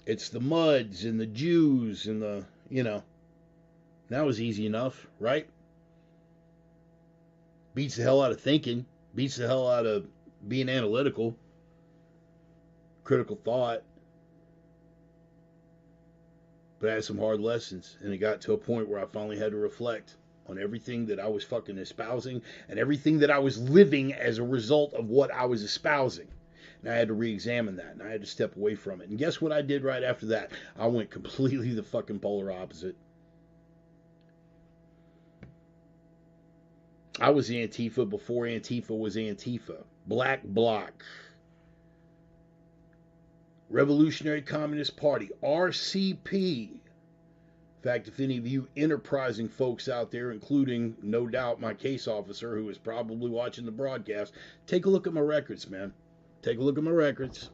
A: It's the Muds and the Jews and the, that was easy enough, right? Beats the hell out of thinking. Beats the hell out of being analytical. Critical thought. But I had some hard lessons, and it got to a point where I finally had to reflect on everything that I was fucking espousing and everything that I was living as a result of what I was espousing. And I had to re-examine that, and I had to step away from it. And guess what I did right after that? I went completely the fucking polar opposite. I was Antifa before Antifa was Antifa. Black Bloc. Revolutionary Communist Party, RCP. In fact, if any of you enterprising folks out there, including, no doubt, my case officer who is probably watching the broadcast, take a look at my records, man. Take a look at my records.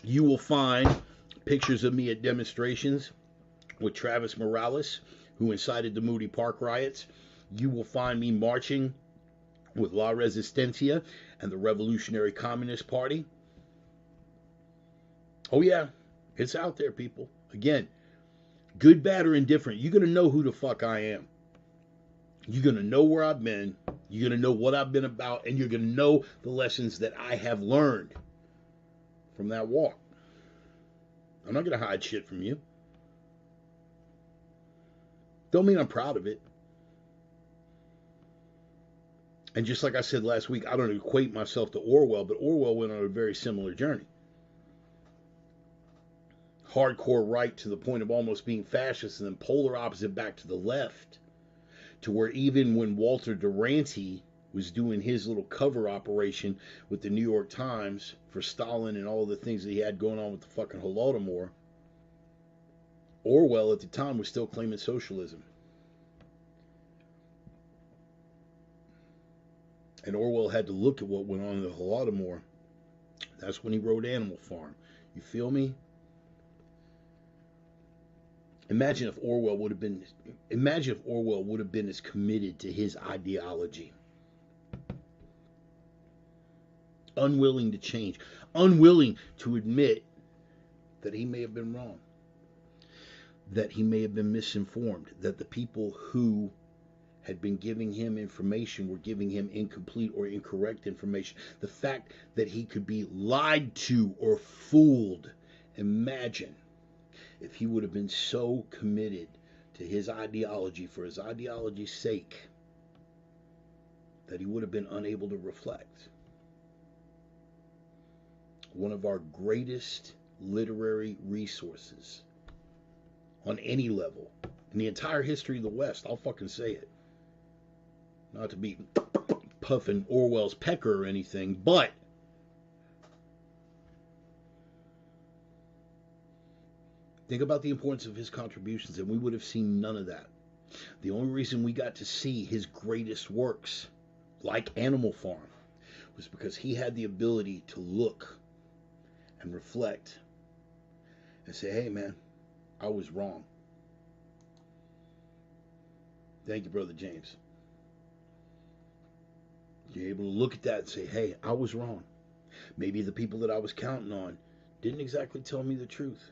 A: You will find pictures of me at demonstrations with Travis Morales, who incited the Moody Park riots. You will find me marching with La Resistencia and the Revolutionary Communist Party. Oh yeah, it's out there, people. Again, good, bad, or indifferent, you're going to know who the fuck I am. You're going to know where I've been. You're going to know what I've been about. And you're going to know the lessons that I have learned from that walk. I'm not going to hide shit from you. Don't mean I'm proud of it. And just like I said last week, I don't equate myself to Orwell, but Orwell went on a very similar journey. Hardcore right to the point of almost being fascist, and then polar opposite back to the left. To where even when Walter Duranty was doing his little cover operation with the New York Times for Stalin and all the things that he had going on with the fucking Holodomor, Orwell at the time was still claiming socialism. And Orwell had to look at what went on in the Holodomor. That's when he wrote Animal Farm. You feel me? Imagine if Orwell would have been as committed to his ideology. Unwilling to change. Unwilling to admit that he may have been wrong. That he may have been misinformed. That the people who had been giving him information were giving him incomplete or incorrect information. The fact that he could be lied to or fooled. Imagine if he would have been so committed to his ideology for his ideology's sake that he would have been unable to reflect. One of our greatest literary resources on any level in the entire history of the West, I'll fucking say it. Not to be puffing Orwell's pecker or anything, but think about the importance of his contributions, and we would have seen none of that. The only reason we got to see his greatest works, like Animal Farm, was because he had the ability to look and reflect and say, hey man, I was wrong. Thank you, Brother James. You're able to look at that and say, hey, I was wrong. Maybe the people that I was counting on didn't exactly tell me the truth.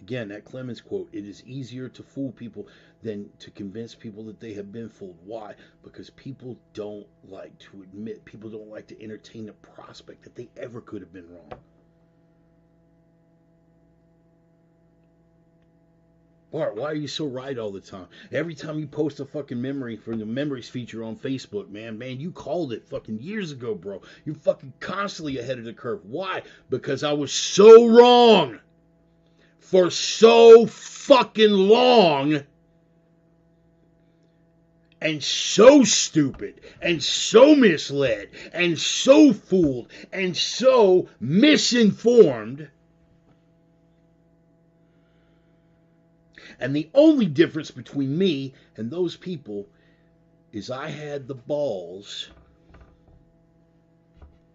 A: Again, that Clemens quote, it is easier to fool people than to convince people that they have been fooled. Why? Because people don't like to admit, people don't like to entertain the prospect that they ever could have been wrong. Bart, why are you so right all the time? Every time you post a fucking memory from the memories feature on Facebook, man, you called it fucking years ago, bro. You're fucking constantly ahead of the curve. Why? Because I was so wrong for so fucking long and so stupid and so misled and so fooled and so misinformed. And the only difference between me and those people is I had the balls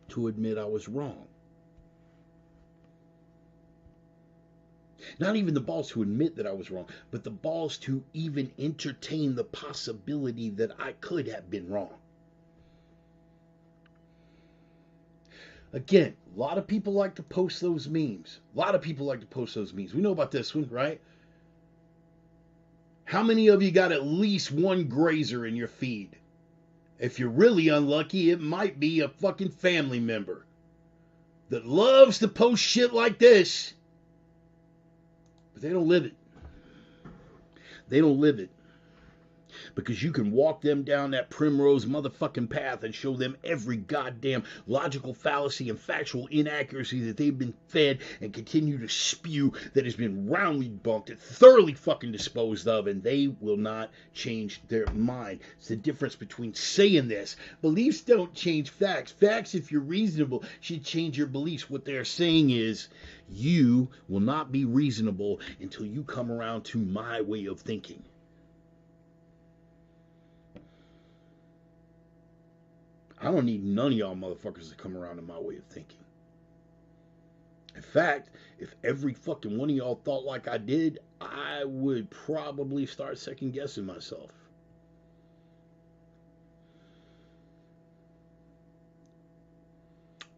A: to admit I was wrong. Not even the balls to admit that I was wrong, but the balls to even entertain the possibility that I could have been wrong. Again, a lot of people like to post those memes. We know about this one, right? How many of you got at least one grazer in your feed? If you're really unlucky, it might be a fucking family member that loves to post shit like this, but they don't live it. They don't live it. Because you can walk them down that primrose motherfucking path and show them every goddamn logical fallacy and factual inaccuracy that they've been fed and continue to spew that has been roundly debunked and thoroughly fucking disposed of, and they will not change their mind. It's the difference between saying this. Beliefs don't change facts. Facts, if you're reasonable, should change your beliefs. What they're saying is you will not be reasonable until you come around to my way of thinking. I don't need none of y'all motherfuckers to come around to my way of thinking. In fact, if every fucking one of y'all thought like I did, I would probably start second guessing myself.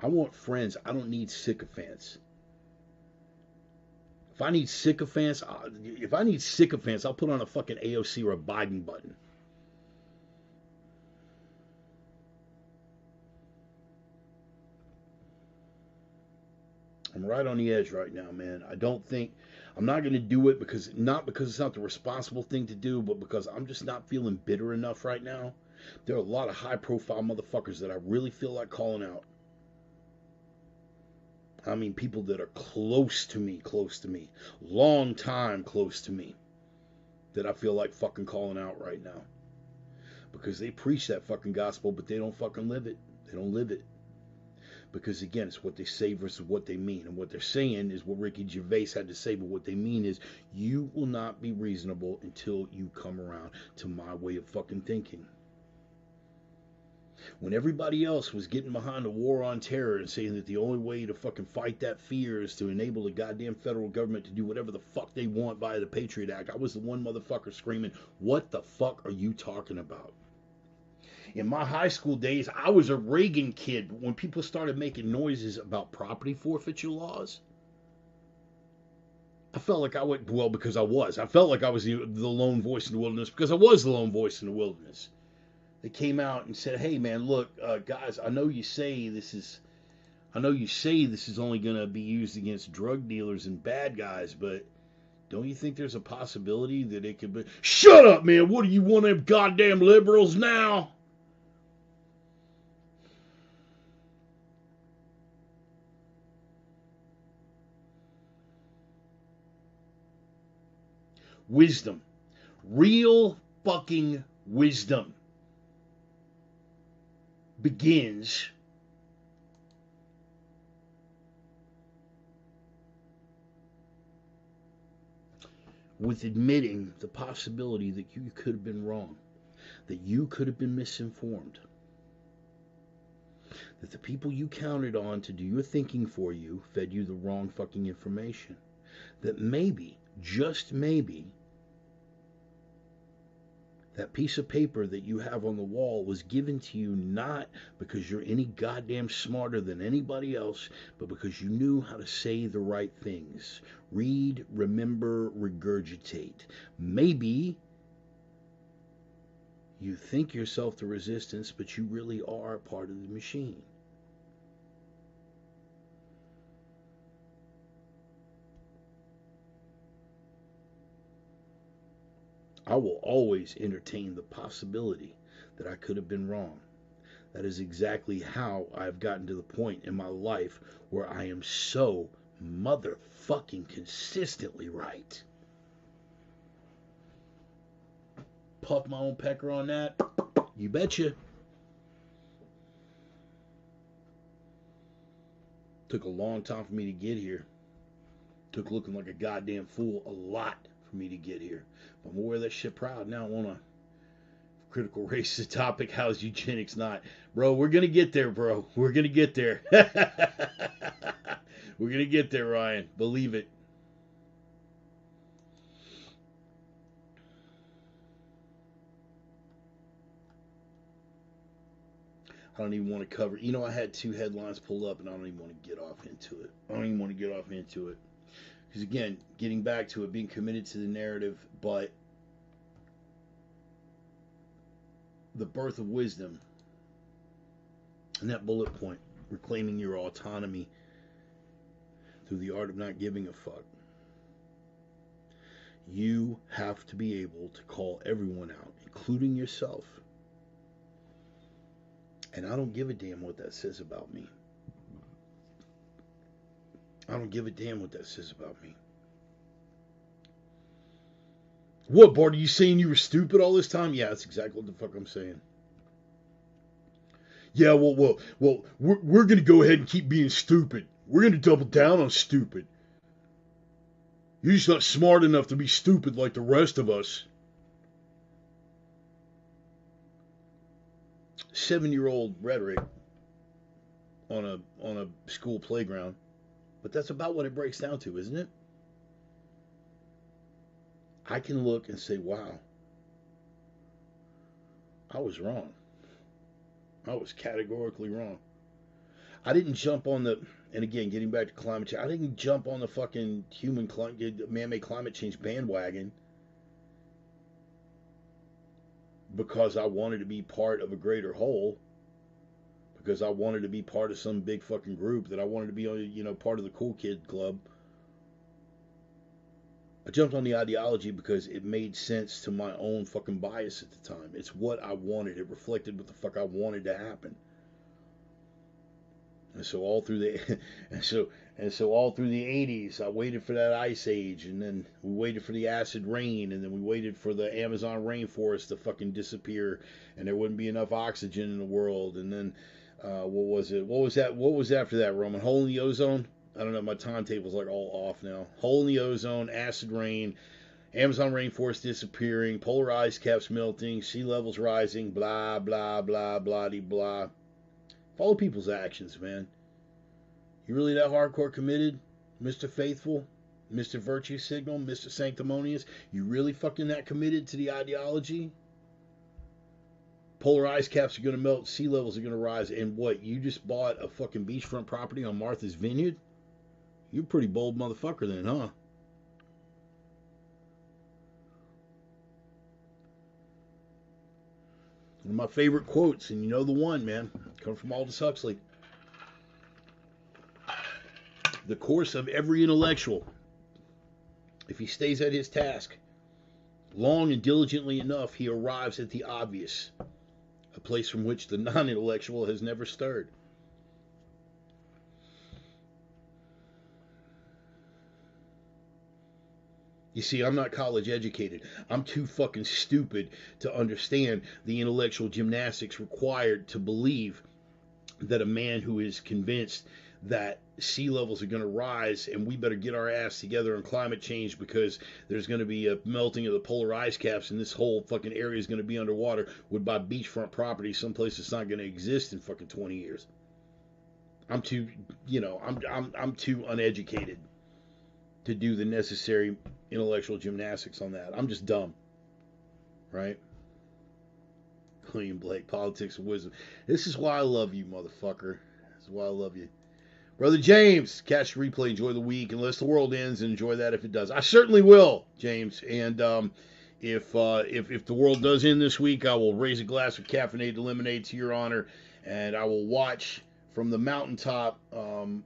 A: I want friends. I don't need sycophants. If I need sycophants, I'll put on a fucking AOC or a Biden button. I'm right on the edge right now, man. I'm not going to do it because it's not the responsible thing to do, but because I'm just not feeling bitter enough right now. There are a lot of high profile motherfuckers that I really feel like calling out. I mean, people that are close to me, long time close to me, that I feel like fucking calling out right now. Because they preach that fucking gospel, but they don't fucking live it. They don't live it. Because again, it's what they say versus what they mean. And what they're saying is what Ricky Gervais had to say, but what they mean is you will not be reasonable until you come around to my way of fucking thinking. When everybody else was getting behind the war on terror and saying that the only way to fucking fight that fear is to enable the goddamn federal government to do whatever the fuck they want via the Patriot Act, I was the one motherfucker screaming, what the fuck are you talking about? In my high school days, I was a Reagan kid, but when people started making noises about property forfeiture laws, I felt like I went, well, because I was. I felt like I was the lone voice in the wilderness because I was the lone voice in the wilderness. They came out and said, hey, man, look, guys, I know you say this is only going to be used against drug dealers and bad guys, but don't you think there's a possibility that it could be... Shut up, man! What do you want, them goddamn liberals now? Wisdom. Real fucking wisdom begins with admitting the possibility that you could have been wrong, that you could have been misinformed, that the people you counted on to do your thinking for you fed you the wrong fucking information, that maybe, just maybe, that piece of paper that you have on the wall was given to you not because you're any goddamn smarter than anybody else, but because you knew how to say the right things. Read, remember, regurgitate. Maybe you think yourself the resistance, but you really are part of the machine. I will always entertain the possibility that I could have been wrong. That is exactly how I've gotten to the point in my life where I am so motherfucking consistently right. Puff my own pecker on that? You betcha. Took a long time for me to get here. Took looking like a goddamn fool a lot for me to get here. But I'm gonna wear that shit proud now on a critical race is a topic. How's eugenics not? Bro, we're gonna get there, bro. We're gonna get there. We're gonna get there, Ryan. Believe it. I don't even want to cover. You know, I had two headlines pulled up, and I don't even want to get off into it. Because again, getting back to it, being committed to the narrative, but the birth of wisdom, and that bullet point, reclaiming your autonomy through the art of not giving a fuck. You have to be able to call everyone out, including yourself. And I don't give a damn what that says about me. I don't give a damn what that says about me. What, Bart, are you saying you were stupid all this time? Yeah, that's exactly what the fuck I'm saying. Yeah, well, we're going to go ahead and keep being stupid. We're going to double down on stupid. You're just not smart enough to be stupid like the rest of us. 7-year-old rhetoric on a school playground. But that's about what it breaks down to, isn't it? I can look and say, wow, I was wrong. I was categorically wrong. I didn't jump on the, and again, getting back to climate change, I didn't jump on the fucking man-made climate change bandwagon because I wanted to be part of a greater whole, because I wanted to be part of some big fucking group, that I wanted to be, part of the cool kid club. I jumped on the ideology because it made sense to my own fucking bias at the time. It's what I wanted. It reflected what the fuck I wanted to happen. And so all through the all through the 80s, I waited for that ice age, and then we waited for the acid rain, and then we waited for the Amazon rainforest to fucking disappear, and there wouldn't be enough oxygen in the world. And then what was it? What was after that, Roman? Hole in the ozone? I don't know, my timetable's like all off now. Hole in the ozone, acid rain, Amazon rainforest disappearing, polar ice caps melting, sea levels rising, blah, blah, blah, blah-de-blah. Follow people's actions, man. You really that hardcore committed, Mr. Faithful, Mr. Virtue Signal, Mr. Sanctimonious? You really fucking that committed to the ideology? Polar ice caps are going to melt, sea levels are going to rise, and what, you just bought a fucking beachfront property on Martha's Vineyard? You're a pretty bold motherfucker then, huh? One of my favorite quotes, and you know the one, man, comes from Aldous Huxley. The course of every intellectual, if he stays at his task long and diligently enough, he arrives at the obvious, a place from which the non-intellectual has never stirred. You see, I'm not college educated. I'm too fucking stupid to understand the intellectual gymnastics required to believe that a man who is convinced that sea levels are going to rise and we better get our ass together on climate change because there's going to be a melting of the polar ice caps and this whole fucking area is going to be underwater would buy beachfront property someplace that's not going to exist in fucking 20 years. I'm too, I'm too uneducated to do the necessary intellectual gymnastics on that. I'm just dumb, right? William Blake, Politics of Wisdom. This is why I love you, motherfucker. This is why I love you. Brother James, catch the replay, enjoy the week, unless the world ends, and enjoy that if it does. I certainly will, James. And if the world does end this week, I will raise a glass of caffeinated lemonade to your honor, and I will watch from the mountaintop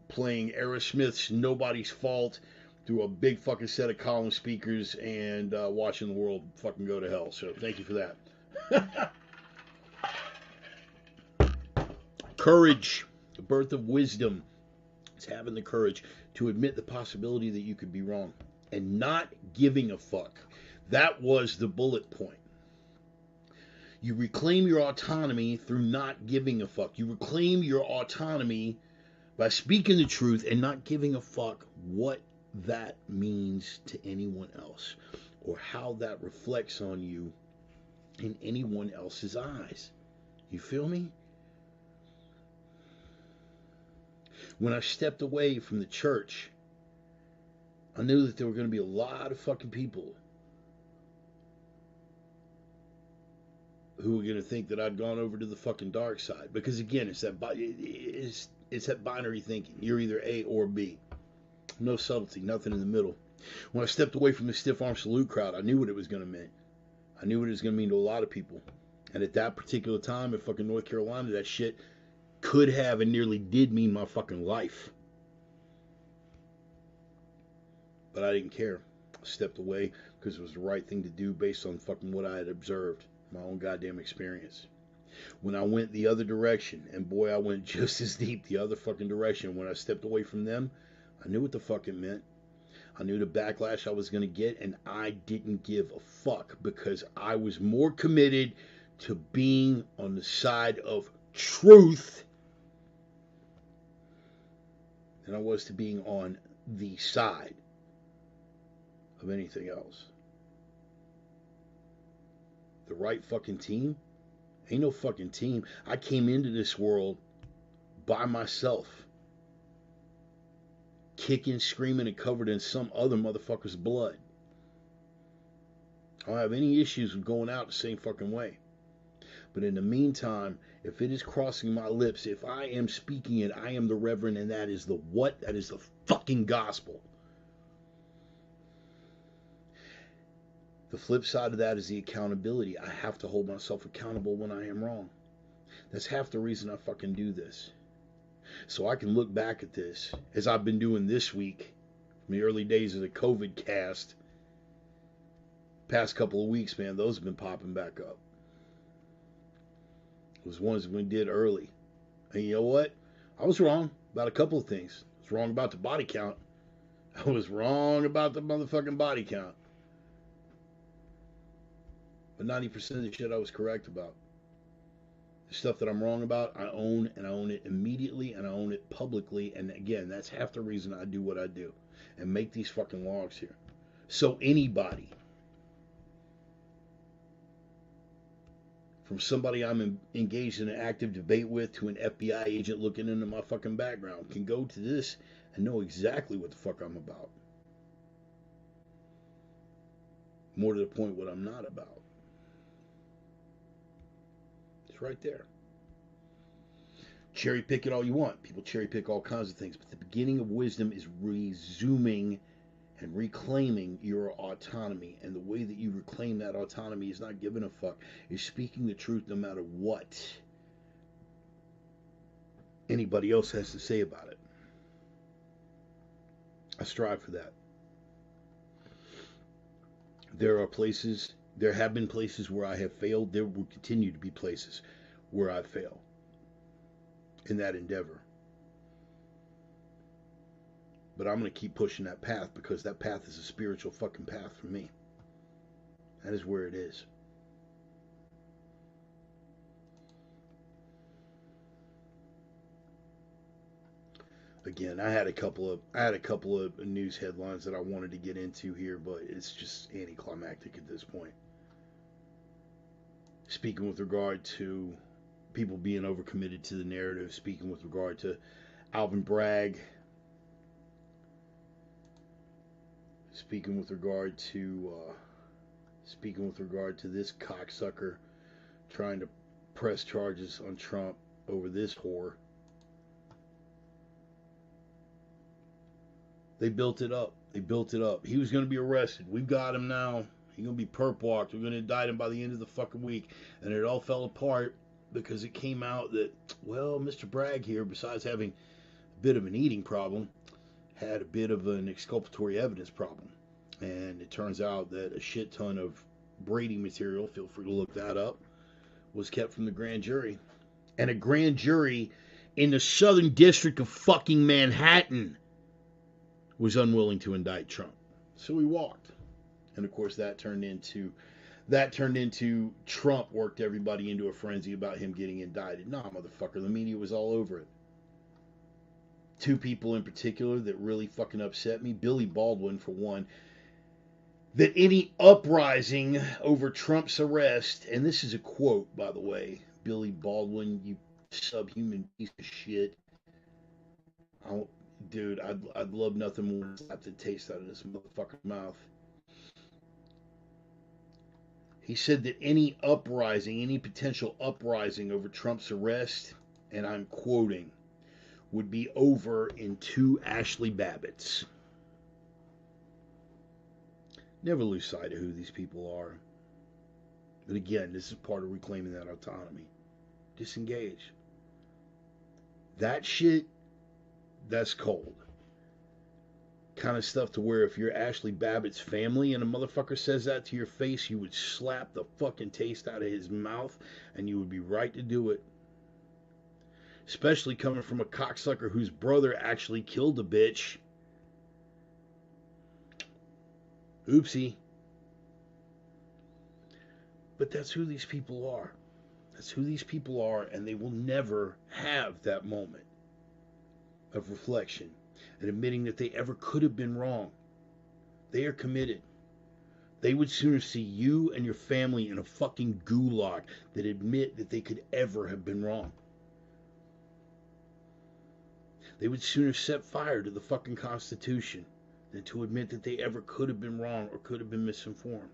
A: playing Aerosmith's Nobody's Fault through a big fucking set of column speakers and watching the world fucking go to hell. So thank you for that. Courage, the birth of wisdom. It's having the courage to admit the possibility that you could be wrong and not giving a fuck. That was the bullet point. You reclaim your autonomy through not giving a fuck. You reclaim your autonomy by speaking the truth and not giving a fuck what that means to anyone else or how that reflects on you in anyone else's eyes. You feel me? When I stepped away from the church, I knew that there were going to be a lot of fucking people who were going to think that I'd gone over to the fucking dark side. Because again, it's that binary thinking. You're either A or B. No subtlety, nothing in the middle. When I stepped away from the stiff arm salute crowd, I knew what it was going to mean. I knew what it was going to mean to a lot of people. And at that particular time in fucking North Carolina, that shit could have and nearly did mean my fucking life. But I didn't care. I stepped away because it was the right thing to do based on fucking what I had observed, my own goddamn experience. When I went the other direction, and boy, I went just as deep the other fucking direction, when I stepped away from them, I knew what the fuck it meant. I knew the backlash I was going to get, and I didn't give a fuck because I was more committed to being on the side of truth than I was to being on the side of anything else. The right fucking team? Ain't no fucking team. I came into this world by myself. Kicking, screaming, and covered in some other motherfucker's blood. I don't have any issues with going out the same fucking way. But in the meantime, if it is crossing my lips, if I am speaking it, I am the reverend, and that is the what? That is the fucking gospel. The flip side of that is the accountability. I have to hold myself accountable when I am wrong. That's half the reason I fucking do this. So I can look back at this, as I've been doing this week, from the early days of the COVID cast. Past couple of weeks, man, those have been popping back up. Those ones that we did early. And you know what? I was wrong about a couple of things. I was wrong about the body count. I was wrong about the motherfucking body count. But 90% of the shit I was correct about. The stuff that I'm wrong about, I own, and I own it immediately, and I own it publicly. And again, that's half the reason I do what I do and make these fucking logs here. So anybody, from somebody I'm engaged in an active debate with to an FBI agent looking into my fucking background, can go to this and know exactly what the fuck I'm about. More to the point, what I'm not about. It's right there. Cherry pick it all you want. People cherry pick all kinds of things. But the beginning of wisdom is resuming and reclaiming your autonomy. And the way that you reclaim that autonomy is not giving a fuck. Is speaking the truth no matter what anybody else has to say about it. I strive for that. There have been places where I have failed. There will continue to be places where I fail in that endeavor. But I'm going to keep pushing that path because that path is a spiritual fucking path for me. That is where it is. Again, I had a couple of news headlines that I wanted to get into here, but it's just anticlimactic at this point. Speaking with regard to people being overcommitted to the narrative, speaking with regard to Alvin Bragg, speaking with regard to this cocksucker trying to press charges on Trump over this whore. They built it up. He was going to be arrested. We've got him now. He's going to be perp walked. We're going to indict him by the end of the fucking week. And it all fell apart because it came out that, well, Mr. Bragg here, besides having a bit of an eating problem, had a bit of an exculpatory evidence problem. And it turns out that a shit ton of Brady material, feel free to look that up, was kept from the grand jury. And a grand jury in the Southern District of fucking Manhattan was unwilling to indict Trump. So he walked. And of course that turned into Trump worked everybody into a frenzy about him getting indicted. Nah, motherfucker, the media was all over it. Two people in particular that really fucking upset me. Billy Baldwin, for one. That any uprising over Trump's arrest, and this is a quote, by the way, Billy Baldwin, you subhuman piece of shit. Dude, I'd love nothing more than to slap the taste out of this motherfucker's mouth. He said that any potential uprising over Trump's arrest, and I'm quoting, would be over in 2 Ashley Babbitts. Never lose sight of who these people are. But again, this is part of reclaiming that autonomy. Disengage. That shit, that's cold. Kind of stuff to where if you're Ashley Babbitt's family and a motherfucker says that to your face, you would slap the fucking taste out of his mouth and you would be right to do it. Especially coming from a cocksucker whose brother actually killed a bitch. Oopsie. But that's who these people are. That's who these people are, and they will never have that moment of reflection and admitting that they ever could have been wrong. They are committed. They would sooner see you and your family in a fucking gulag than admit that they could ever have been wrong. They would sooner set fire to the fucking Constitution than to admit that they ever could have been wrong or could have been misinformed.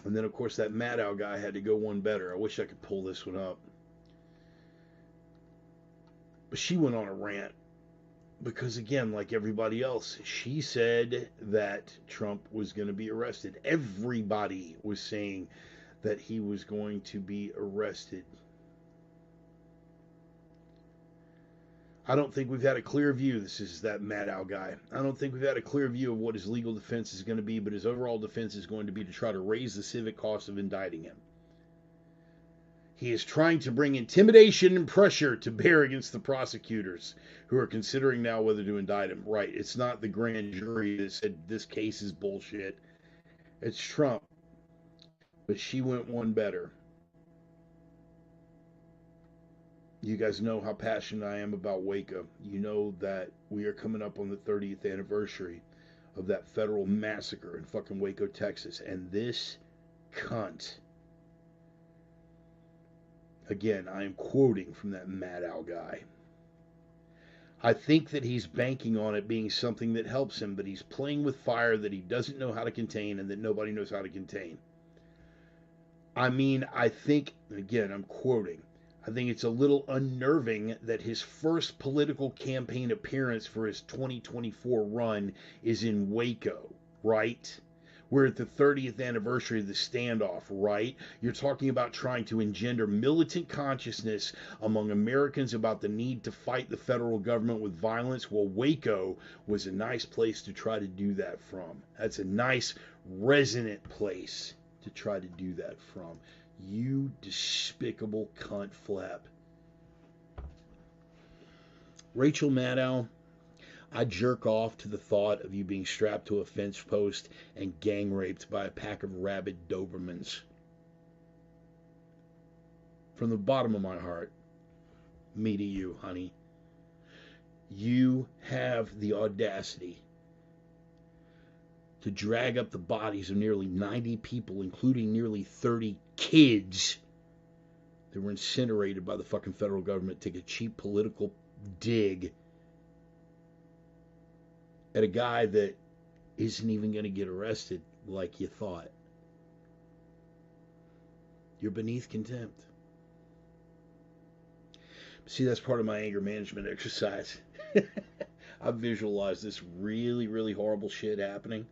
A: And then, of course, that Maddow guy had to go one better. I wish I could pull this one up. But she went on a rant because, again, like everybody else, she said that Trump was going to be arrested. Everybody was saying that he was going to be arrested. I don't think we've had a clear view. This is that Maddow guy. I don't think we've had a clear view of what his legal defense is going to be, but his overall defense is going to be to try to raise the civic cost of indicting him. He is trying to bring intimidation and pressure to bear against the prosecutors who are considering now whether to indict him. Right, it's not the grand jury that said this case is bullshit. It's Trump. But she went one better. You guys know how passionate I am about Waco. You know that we are coming up on the 30th anniversary of that federal massacre in fucking Waco, Texas. And this cunt, again, I am quoting from that Maddow guy. I think that he's banking on it being something that helps him, but he's playing with fire that he doesn't know how to contain and that nobody knows how to contain. I mean, I think, again, I'm quoting, I think it's a little unnerving that his first political campaign appearance for his 2024 run is in Waco, right? We're at the 30th anniversary of the standoff, right? You're talking about trying to engender militant consciousness among Americans about the need to fight the federal government with violence. Well, Waco was a nice place to try to do that from. That's a nice, resonant place to try to do that from. You despicable cunt flap. Rachel Maddow, I jerk off to the thought of you being strapped to a fence post and gang raped by a pack of rabid Dobermans. From the bottom of my heart, me to you, honey. You have the audacity to drag up the bodies of nearly 90 people, including nearly 30 kids that were incinerated by the fucking federal government, take a cheap political dig at a guy that isn't even going to get arrested like you thought. You're beneath contempt. See, that's part of my anger management exercise. I visualize this really, really horrible shit happening.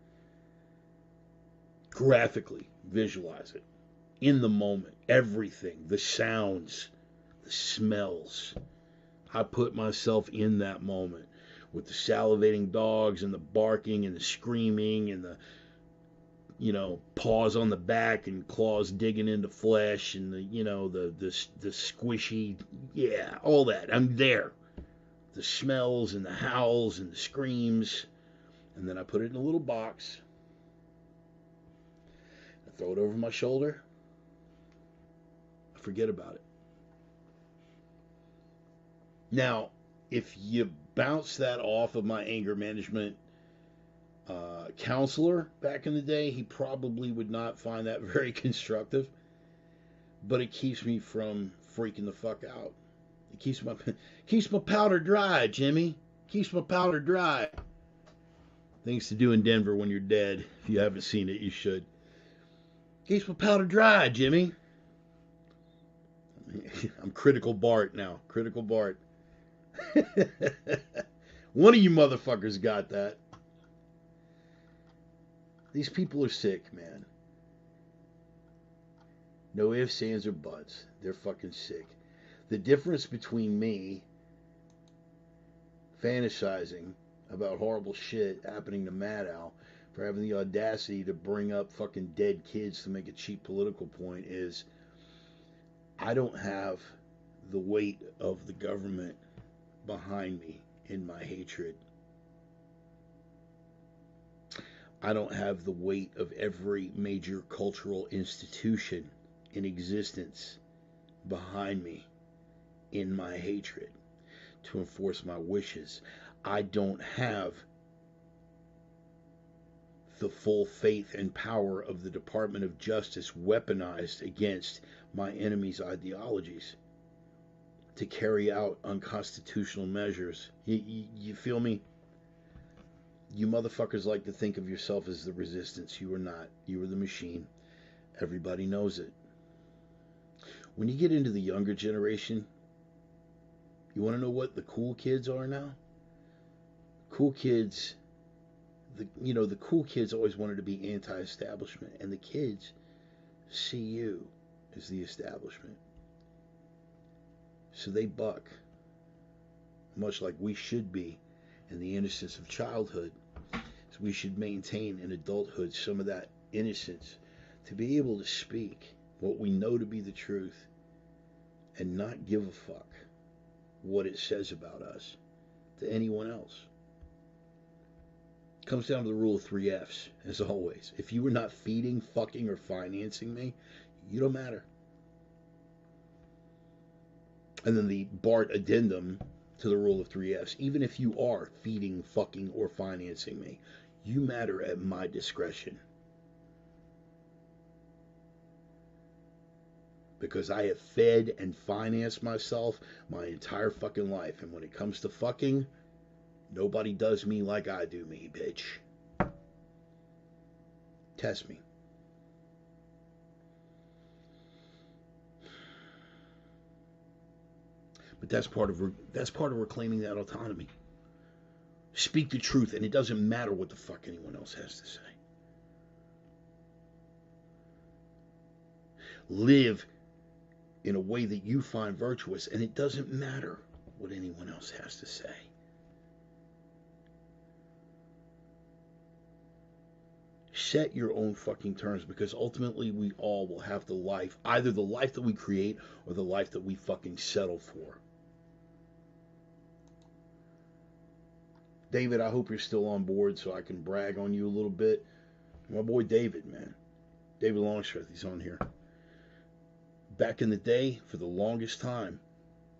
A: Graphically visualize it. In the moment. Everything. The sounds. The smells. I put myself in that moment. With the salivating dogs and the barking and the screaming and the, paws on the back and claws digging into flesh and the squishy, all that. I'm there. The smells and the howls and the screams. And then I put it in a little box. I throw it over my shoulder. I forget about it. Now, if you bounce that off of my anger management counselor back in the day, he probably would not find that very constructive. But it keeps me from freaking the fuck out. It keeps my powder dry, Jimmy. Keeps my powder dry. Things to do in Denver when you're dead. If you haven't seen it, you should. Keeps my powder dry, Jimmy. I'm Critical Bart now. Critical Bart. One of you motherfuckers got that. These people are sick, man. No ifs, ands, or buts. They're fucking sick. The difference between me fantasizing about horrible shit happening to Maddow for having the audacity to bring up fucking dead kids to make a cheap political point is I don't have the weight of the government behind me in my hatred. I don't have the weight of every major cultural institution in existence behind me in my hatred to enforce my wishes. I don't have the full faith and power of the Department of Justice weaponized against my enemy's ideologies to carry out unconstitutional measures. You feel me? You motherfuckers like to think of yourself as the resistance. You are not. You are the machine. Everybody knows it. When you get into the younger generation, you want to know what the cool kids are now? Cool kids, the cool kids always wanted to be anti-establishment, and the kids see you as the establishment. So they buck, much like we should be in the innocence of childhood. So we should maintain in adulthood some of that innocence to be able to speak what we know to be the truth and not give a fuck what it says about us to anyone else. It comes down to the rule of 3 F's, as always. If you were not feeding, fucking, or financing me, you don't matter. And then the Bart addendum to the rule of 3 F's. Even if you are feeding, fucking, or financing me, you matter at my discretion. Because I have fed and financed myself my entire fucking life. And when it comes to fucking, nobody does me like I do me, bitch. Test me. But that's part of reclaiming that autonomy. Speak the truth, and it doesn't matter what the fuck anyone else has to say. Live in a way that you find virtuous, and it doesn't matter what anyone else has to say. Set your own fucking terms, because ultimately we all will have the life, either the life that we create or the life that we fucking settle for. David, I hope you're still on board so I can brag on you a little bit. My boy David, man. David Longstreth, he's on here. Back in the day, for the longest time,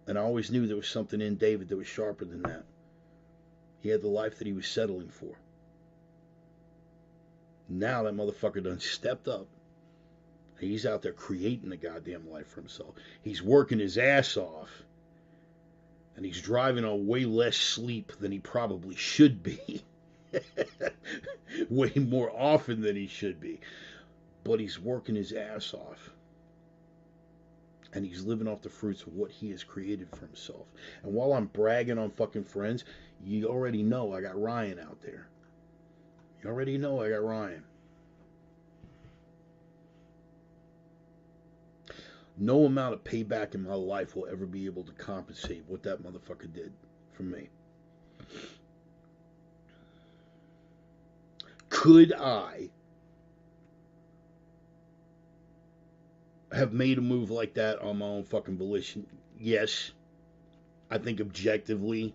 A: and I always knew there was something in David that was sharper than that. He had the life that he was settling for. Now that motherfucker done stepped up. He's out there creating the goddamn life for himself. He's working his ass off. And he's driving on way less sleep than he probably should be. Way more often than he should be. But he's working his ass off. And he's living off the fruits of what he has created for himself. And while I'm bragging on fucking friends, you already know I got Ryan out there. You already know I got Ryan. No amount of payback in my life will ever be able to compensate what that motherfucker did for me. Could I have made a move like that on my own fucking volition? Yes. I think objectively,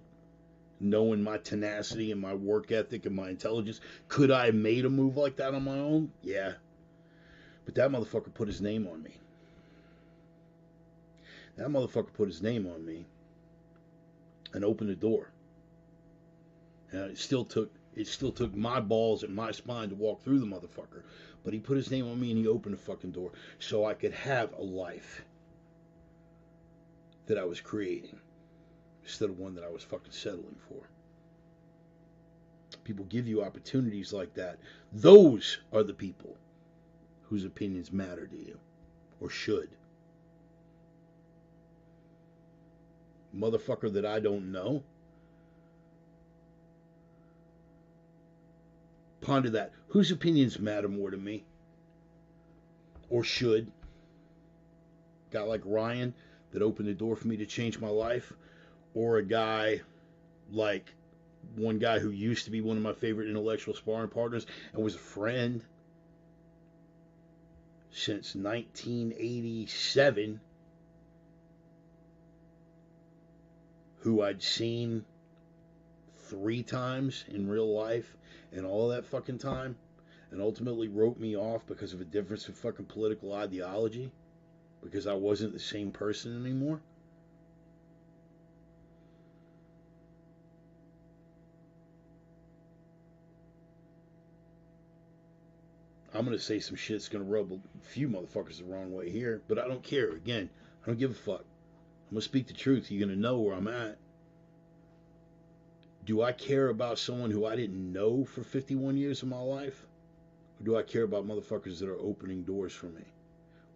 A: knowing my tenacity and my work ethic and my intelligence, could I have made a move like that on my own? Yeah. But that motherfucker put his name on me. That motherfucker put his name on me and opened the door. And it still took my balls and my spine to walk through the motherfucker. But he put his name on me and he opened the fucking door so I could have a life that I was creating instead of one that I was fucking settling for. People give you opportunities like that. Those are the people whose opinions matter to you, or should. Motherfucker that I don't know. Ponder that. Whose opinions matter more to me? Or should? Guy like Ryan that opened the door for me to change my life? Or a guy like one guy who used to be one of my favorite intellectual sparring partners and was a friend since 1987, who I'd seen 3 times in real life and all that fucking time, and ultimately wrote me off because of a difference in fucking political ideology, because I wasn't the same person anymore. I'm going to say some shit's going to rub a few motherfuckers the wrong way here, but I don't care. Again, I don't give a fuck. I'm going to speak the truth. You're going to know where I'm at. Do I care about someone who I didn't know for 51 years of my life? Or do I care about motherfuckers that are opening doors for me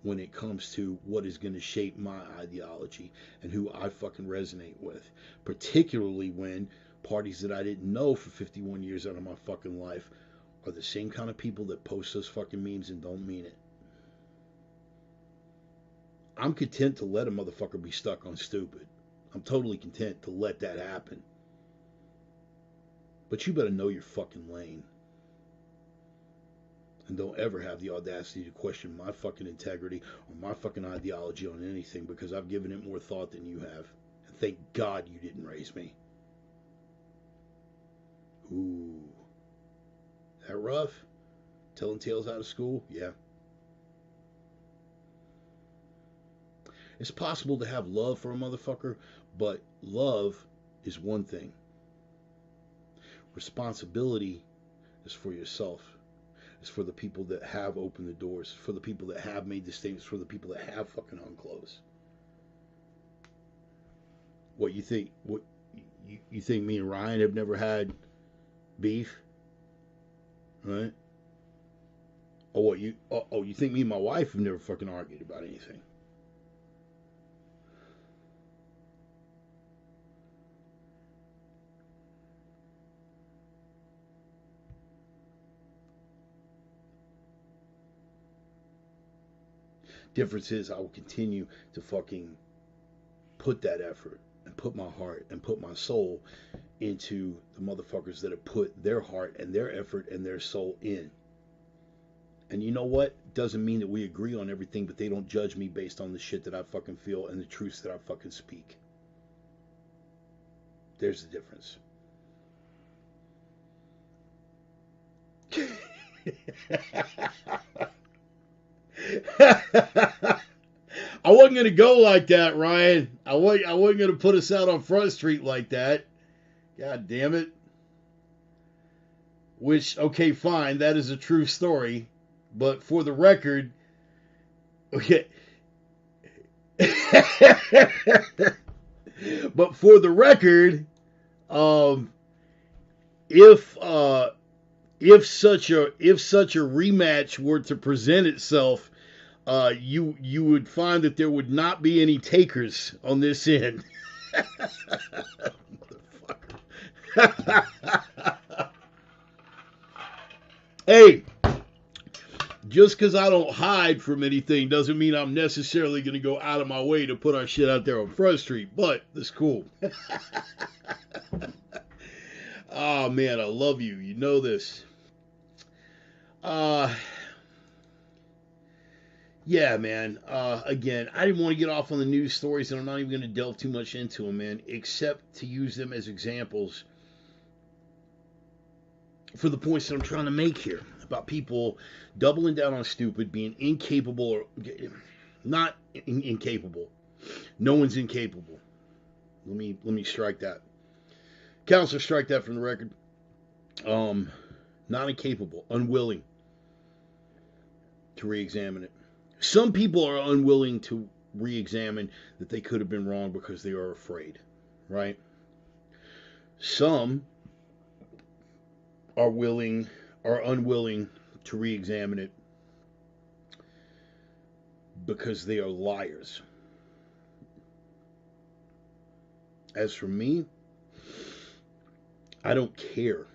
A: when it comes to what is going to shape my ideology and who I fucking resonate with? Particularly when parties that I didn't know for 51 years out of my fucking life are the same kind of people that post those fucking memes and don't mean it. I'm content to let a motherfucker be stuck on stupid. I'm totally content to let that happen. But you better know your fucking lane. And don't ever have the audacity to question my fucking integrity or my fucking ideology on anything, because I've given it more thought than you have. And thank God you didn't raise me. Ooh. That rough? Telling tales out of school? Yeah. It's possible to have love for a motherfucker, but love is one thing. Responsibility is for yourself. It's for the people that have opened the doors, for the people that have made the statements, for the people that have fucking hung close. What you think? What you think? Me and Ryan have never had beef, right? Oh, what you? Oh, you think me and my wife have never fucking argued about anything? Difference is I will continue to fucking put that effort and put my heart and put my soul into the motherfuckers that have put their heart and their effort and their soul in. And you know what? Doesn't mean that we agree on everything, but they don't judge me based on the shit that I fucking feel and the truths that I fucking speak. There's the difference. I wasn't going to go like that, Ryan. I wasn't going to put us out on Front Street like that. God damn it. Which, okay, fine, that is a true story. But for the record, okay. But for the record, if such a rematch were to present itself, you would find that there would not be any takers on this end. Hey, just because I don't hide from anything doesn't mean I'm necessarily going to go out of my way to put our shit out there on Front Street, but it's cool. Oh, man, I love you. You know this. Yeah, man. Again, I didn't want to get off on the news stories, and I'm not even going to delve too much into them, man, except to use them as examples for the points that I'm trying to make here about people doubling down on stupid, being incapable, or not incapable. No one's incapable. Let me strike that. Counselor, strike that from the record. Not incapable, unwilling to re-examine it. Some people are unwilling to re-examine that they could have been wrong because they are afraid, right? Some are unwilling to re-examine it because they are liars. As for me, I don't care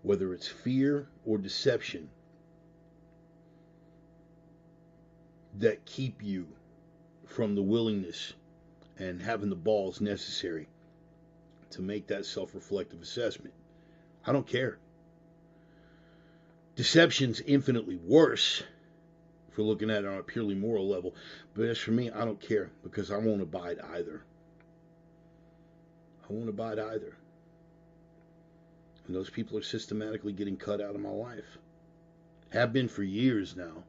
A: whether it's fear or deception that keep you from the willingness and having the balls necessary to make that self-reflective assessment. I don't care. Deception's infinitely worse if we're looking at it on a purely moral level. But as for me, I don't care because I won't abide either. I won't abide either. And those people are systematically getting cut out of my life. Have been for years now.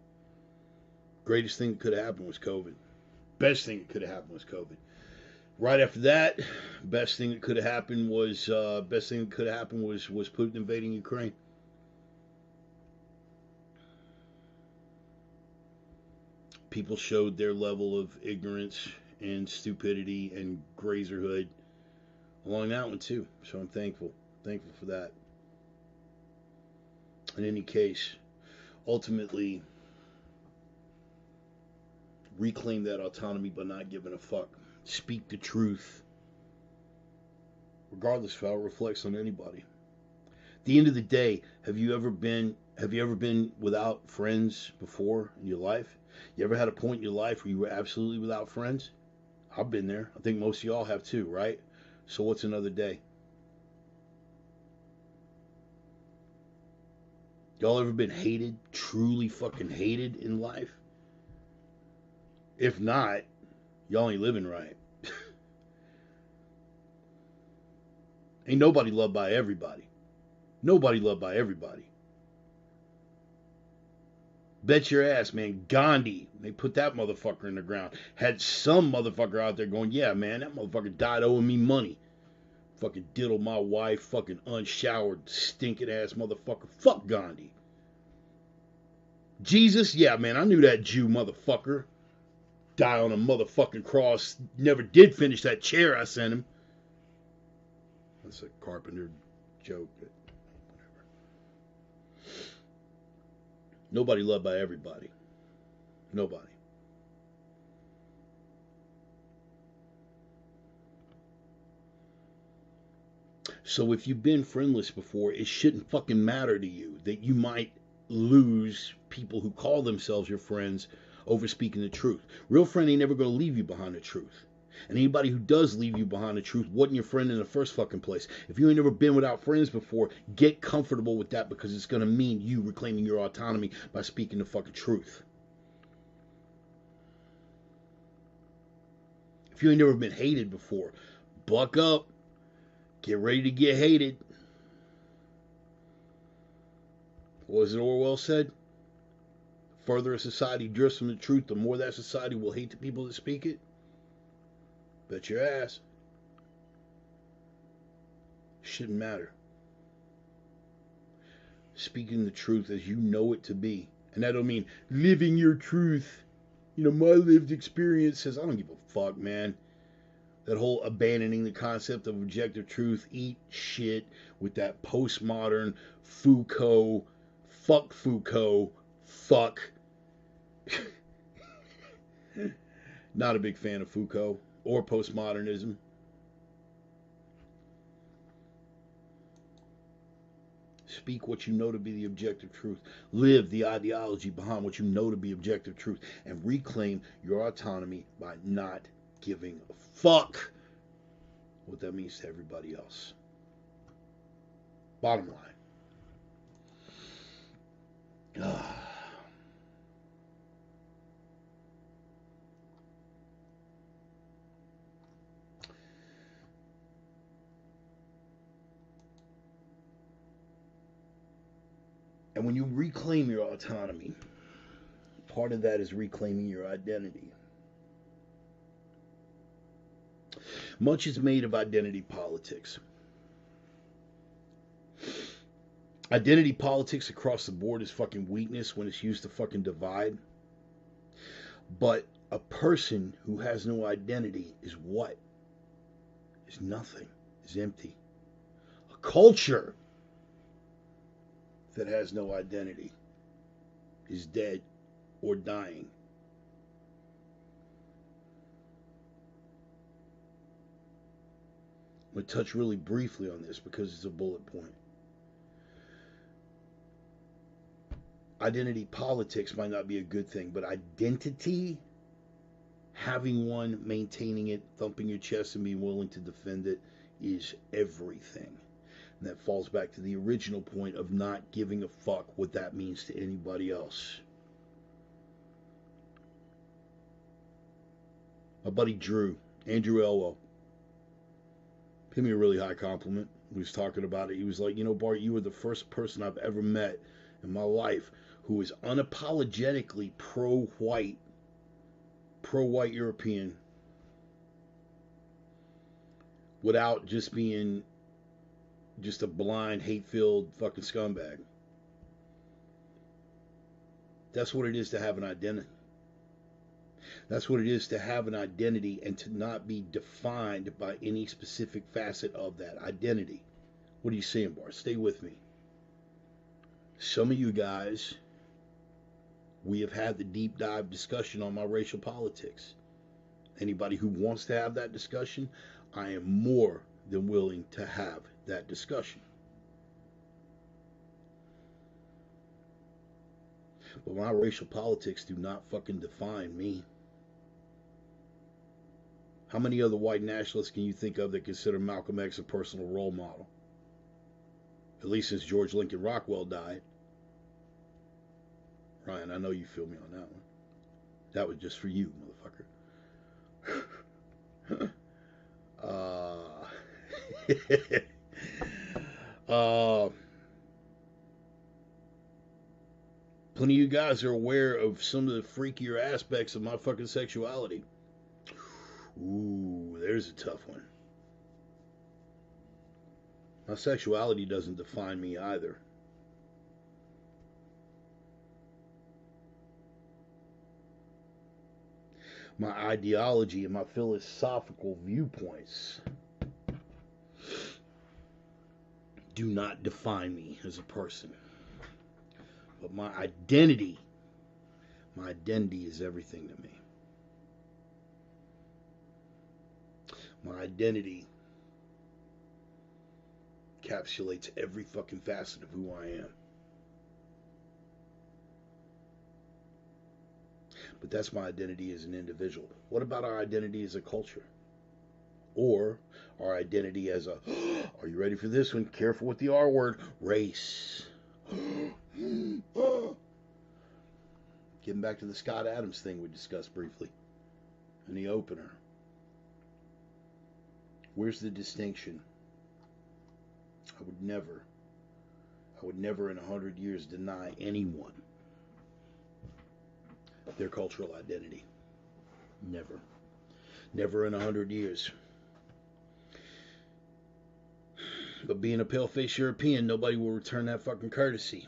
A: Greatest thing that could have happened was COVID. Best thing that could have happened was COVID. Right after that, best thing that could have happened was Putin invading Ukraine. People showed their level of ignorance and stupidity and grazerhood along that one too. So I'm thankful for that. In any case, ultimately, reclaim that autonomy by not giving a fuck. Speak the truth, regardless of how it reflects on anybody. At the end of the day, have you ever been without friends before in your life? You ever had a point in your life where you were absolutely without friends? I've been there. I think most of y'all have too, right? So what's another day? Y'all ever been hated, truly fucking hated in life? If not, y'all ain't living right. Ain't nobody loved by everybody. Nobody loved by everybody. Bet your ass, man, Gandhi, they put that motherfucker in the ground. Had some motherfucker out there going, yeah, man, that motherfucker died owing me money. Fucking diddled my wife, fucking unshowered, stinking ass motherfucker. Fuck Gandhi. Jesus, yeah, man, I knew that Jew motherfucker. Die on a motherfucking cross. Never did finish that chair I sent him. That's a carpenter joke. But whatever. Nobody loved by everybody. Nobody. So if you've been friendless before, it shouldn't fucking matter to you that you might lose people who call themselves your friends over speaking the truth. Real friend ain't never going to leave you behind the truth. And anybody who does leave you behind the truth wasn't your friend in the first fucking place. If you ain't never been without friends before, get comfortable with that, because it's going to mean you reclaiming your autonomy by speaking the fucking truth. If you ain't never been hated before, buck up. Get ready to get hated. What was it Orwell said? The further a society drifts from the truth, the more that society will hate the people that speak it. Bet your ass. Shouldn't matter. Speaking the truth as you know it to be. And that don't mean living your truth. You know, my lived experience says, I don't give a fuck, man. That whole abandoning the concept of objective truth, eat shit with that postmodern Foucault, fuck. Not a big fan of Foucault or postmodernism. Speak what you know to be the objective truth. Live the ideology behind what you know to be objective truth. And reclaim your autonomy by not giving a fuck what that means to everybody else. Bottom line. And when you reclaim your autonomy, part of that is reclaiming your identity. Much is made of identity politics. Identity politics across the board is fucking weakness when it's used to fucking divide. But a person who has no identity is what? Is nothing. Is empty. A culture that has no identity is dead or dying. I'm going to touch really briefly on this because it's a bullet point. Identity politics might not be a good thing, but identity, having one, maintaining it, thumping your chest and being willing to defend it is everything. And that falls back to the original point of not giving a fuck what that means to anybody else. My buddy Drew, Andrew Elwell, paid me a really high compliment. We was talking about it. He was like, you know, Bart, you were the first person I've ever met in my life who is unapologetically pro-white European, without just being just a blind, hate-filled fucking scumbag. That's what it is to have an identity. That's what it is to have an identity and to not be defined by any specific facet of that identity. What are you saying, Bart? Stay with me. Some of you guys, we have had the deep dive discussion on my racial politics. Anybody who wants to have that discussion, I am more than willing to have that discussion. But my racial politics do not fucking define me. How many other white nationalists can you think of that consider Malcolm X a personal role model? At least since George Lincoln Rockwell died. Ryan, I know you feel me on that one. That was just for you, motherfucker. Plenty of you guys are aware of some of the freakier aspects of my fucking sexuality. Ooh, there's a tough one. My sexuality doesn't define me either. My ideology and my philosophical viewpoints do not define me as a person. But my identity is everything to me. My identity encapsulates every fucking facet of who I am. But that's my identity as an individual. What about our identity as a culture? Or our identity as a, are you ready for this one? Careful with the R word, race. Getting back to the Scott Adams thing we discussed briefly in the opener. Where's the distinction? I would never in 100 years deny anyone their cultural identity. Never. Never in 100 years. But being a pale-faced European, nobody will return that fucking courtesy.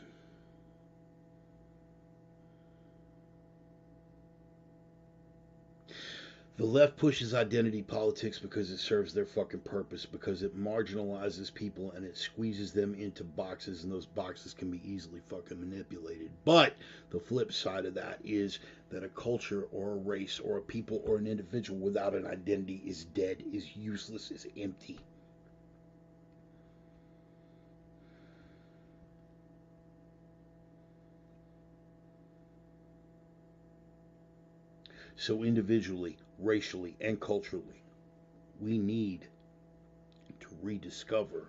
A: The left pushes identity politics because it serves their fucking purpose, because it marginalizes people and it squeezes them into boxes, and those boxes can be easily fucking manipulated. But the flip side of that is that a culture or a race or a people or an individual without an identity is dead, is useless, is empty. So individually, racially, and culturally, we need to rediscover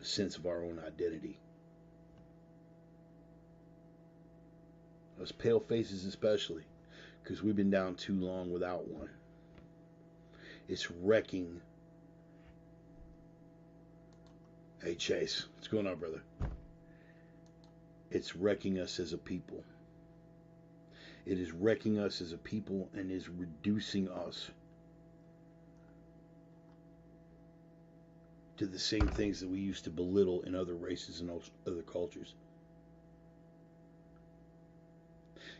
A: a sense of our own identity. Us pale faces especially, because we've been down too long without one. It's wrecking. Hey Chase, what's going on, brother? It's wrecking us as a people. It is wrecking us as a people and is reducing us to the same things that we used to belittle in other races and other cultures.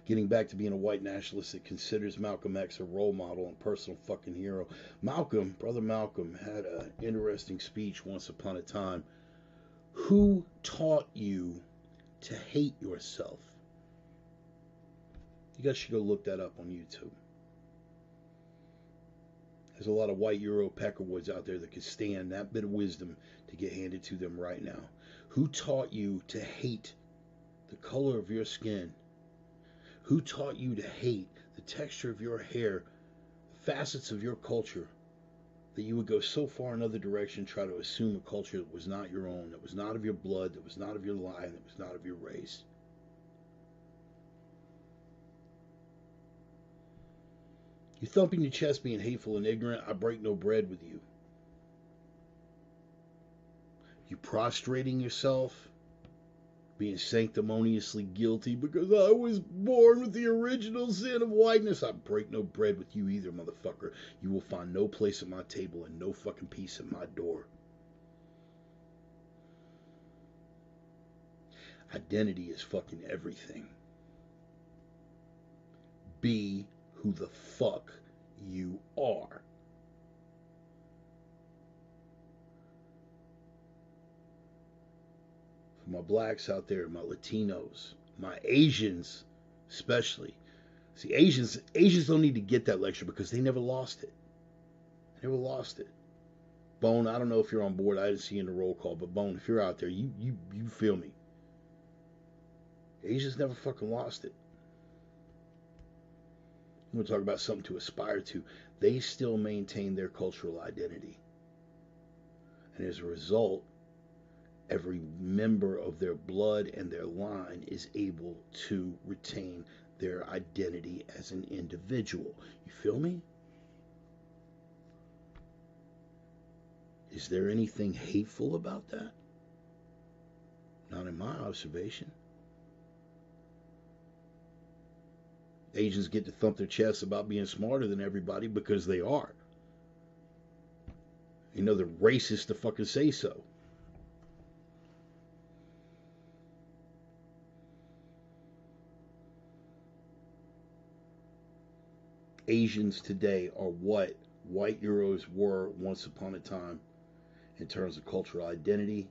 A: Getting back to being a white nationalist that considers Malcolm X a role model and personal fucking hero. Brother Malcolm, had an interesting speech once upon a time. Who taught you to hate yourself? You guys should go look that up on YouTube. There's a lot of white Euro peckerwoods out there that could stand that bit of wisdom to get handed to them right now. Who taught you to hate the color of your skin? Who taught you to hate the texture of your hair, facets of your culture, that you would go so far another direction, try to assume a culture that was not your own, that was not of your blood, that was not of your line, that was not of your race? You thumping your chest being hateful and ignorant, I break no bread with you. You prostrating yourself, being sanctimoniously guilty because I was born with the original sin of whiteness, I break no bread with you either, motherfucker. You will find no place at my table and no fucking peace at my door. Identity is fucking everything. Be who the fuck you are. For my blacks out there, my Latinos, my Asians especially. See, Asians don't need to get that lecture because they never lost it. They never lost it. Bone, I don't know if you're on board. I didn't see you in the roll call, but Bone, if you're out there, you feel me. Asians never fucking lost it. I'm going to talk about something to aspire to. They still maintain their cultural identity. And as a result, every member of their blood and their line is able to retain their identity as an individual. You feel me? Is there anything hateful about that? Not in my observation. Asians get to thump their chests about being smarter than everybody because they are. You know, they're racist to fucking say so. Asians today are what white Euros were once upon a time in terms of cultural identity,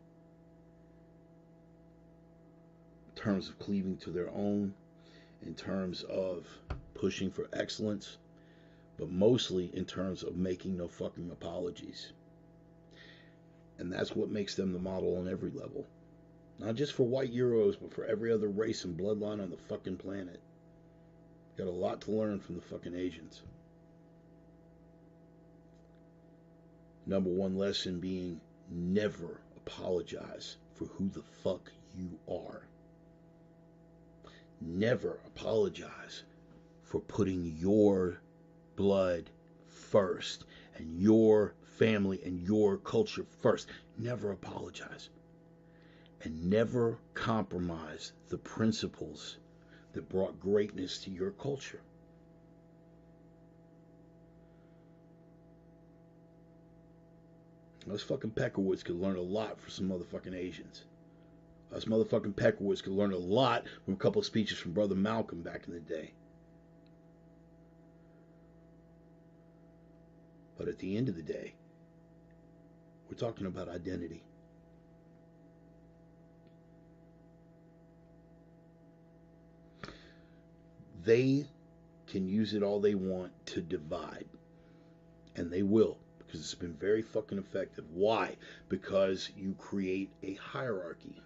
A: in terms of cleaving to their own, in terms of pushing for excellence, but mostly in terms of making no fucking apologies. And that's what makes them the model on every level. Not just for white Euros, but for every other race and bloodline on the fucking planet. Got a lot to learn from the fucking Asians. Number one lesson being never apologize for who the fuck you are. Never apologize for putting your blood first and your family and your culture first. Never apologize. And never compromise the principles that brought greatness to your culture. Us fucking Peckerwoods could learn a lot from some motherfucking Asians. Us motherfucking Peckerwoods could learn a lot from a couple of speeches from Brother Malcolm back in the day. But at the end of the day, we're talking about identity. They can use it all they want to divide. And they will, because it's been very fucking effective. Why? Because you create a hierarchy.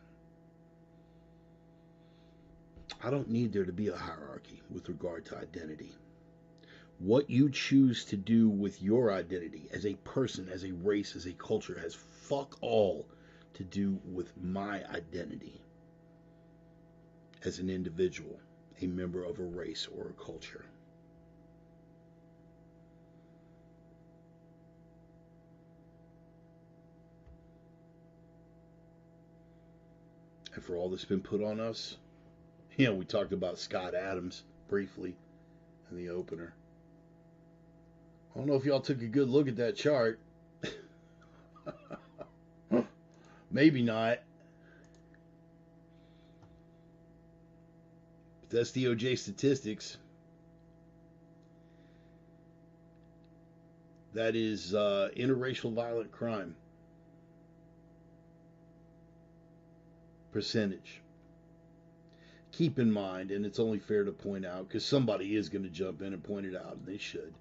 A: I don't need there to be a hierarchy with regard to identity. What you choose to do with your identity as a person, as a race, as a culture has fuck all to do with my identity as an individual, a member of a race or a culture. And for all that's been put on us, you know, we talked about Scott Adams briefly in the opener. I don't know if y'all took a good look at that chart. Maybe not. But that's DOJ statistics. That is interracial violent crime percentage. Keep in mind, and it's only fair to point out, because somebody is going to jump in and point it out, and they should,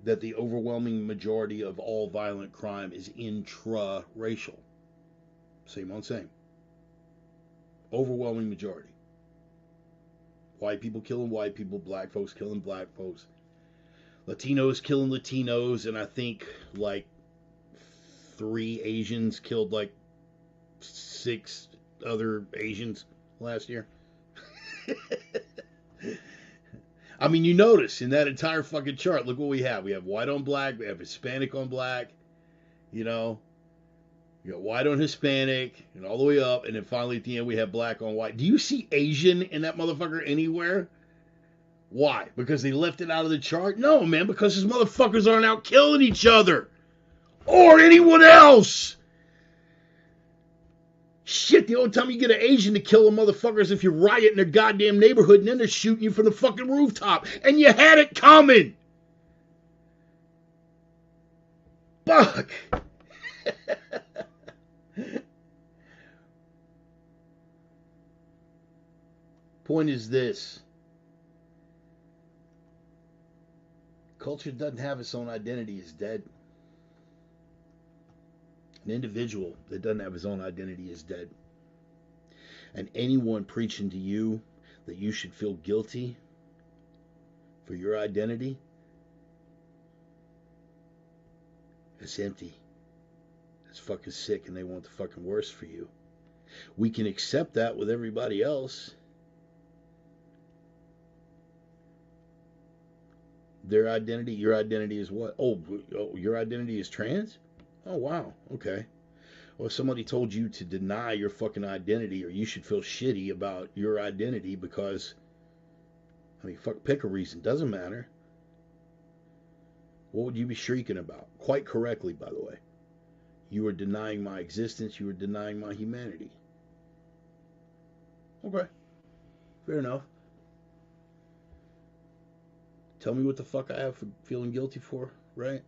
A: that the overwhelming majority of all violent crime is intra-racial. Same on same. Overwhelming majority. White people killing white people, black folks killing black folks, Latinos killing Latinos, and I think like 3 Asians killed like 6 other Asians last year. I mean, you notice in that entire fucking chart, look what we have. We have white on black, we have Hispanic on black, you know, you got white on Hispanic, and all the way up, and then finally at the end we have black on white. Do you see Asian in that motherfucker anywhere? Why? Because they left it out of the chart? No, man, because these motherfuckers aren't out killing each other. Or anyone else. Shit, the only time you get an Asian to kill a motherfucker is if you riot in their goddamn neighborhood and then they're shooting you from the fucking rooftop. And you had it coming. Fuck. Point is this. Culture doesn't have its own identity is dead. An individual that doesn't have his own identity is dead. And anyone preaching to you that you should feel guilty for your identity, it's empty. It's fucking sick, and they want the fucking worst for you. We can accept that with everybody else. Their identity, your identity is what? Oh, your identity is trans? Oh, wow. Okay. Well, if somebody told you to deny your fucking identity, or you should feel shitty about your identity because, I mean, fuck, pick a reason. Doesn't matter. What would you be shrieking about? Quite correctly, by the way. You are denying my existence. You are denying my humanity. Okay. Fair enough. Tell me what the fuck I have for feeling guilty for, right?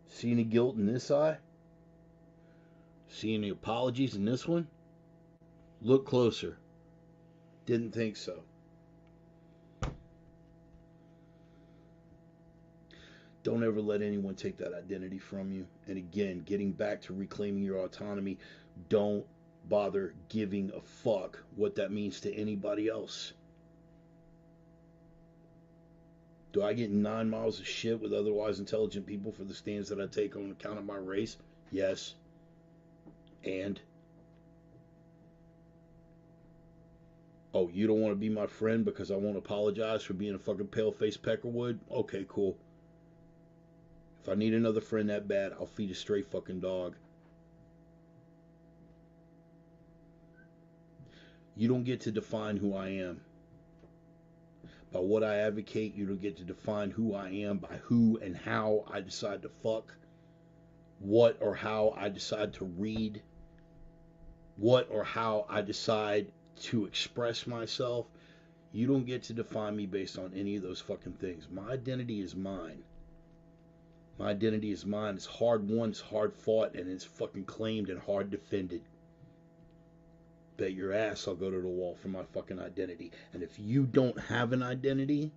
A: See any guilt in this eye? See any apologies in this one? Look closer. Didn't think so. Don't ever let anyone take that identity from you. And again, getting back to reclaiming your autonomy, don't bother giving a fuck what that means to anybody else. Do I get 9 miles of shit with otherwise intelligent people for the stands that I take on account of my race? Yes. And? Oh, you don't want to be my friend because I won't apologize for being a fucking pale-faced peckerwood? Okay, cool. If I need another friend that bad, I'll feed a stray fucking dog. You don't get to define who I am. By what I advocate, you don't get to define who I am by who and how I decide to fuck. What or how I decide to read. What or how I decide to express myself. You don't get to define me based on any of those fucking things. My identity is mine. My identity is mine. It's hard won, it's hard fought, and it's fucking claimed and hard defended. Bet your ass I'll go to the wall for my fucking identity. And if you don't have an identity,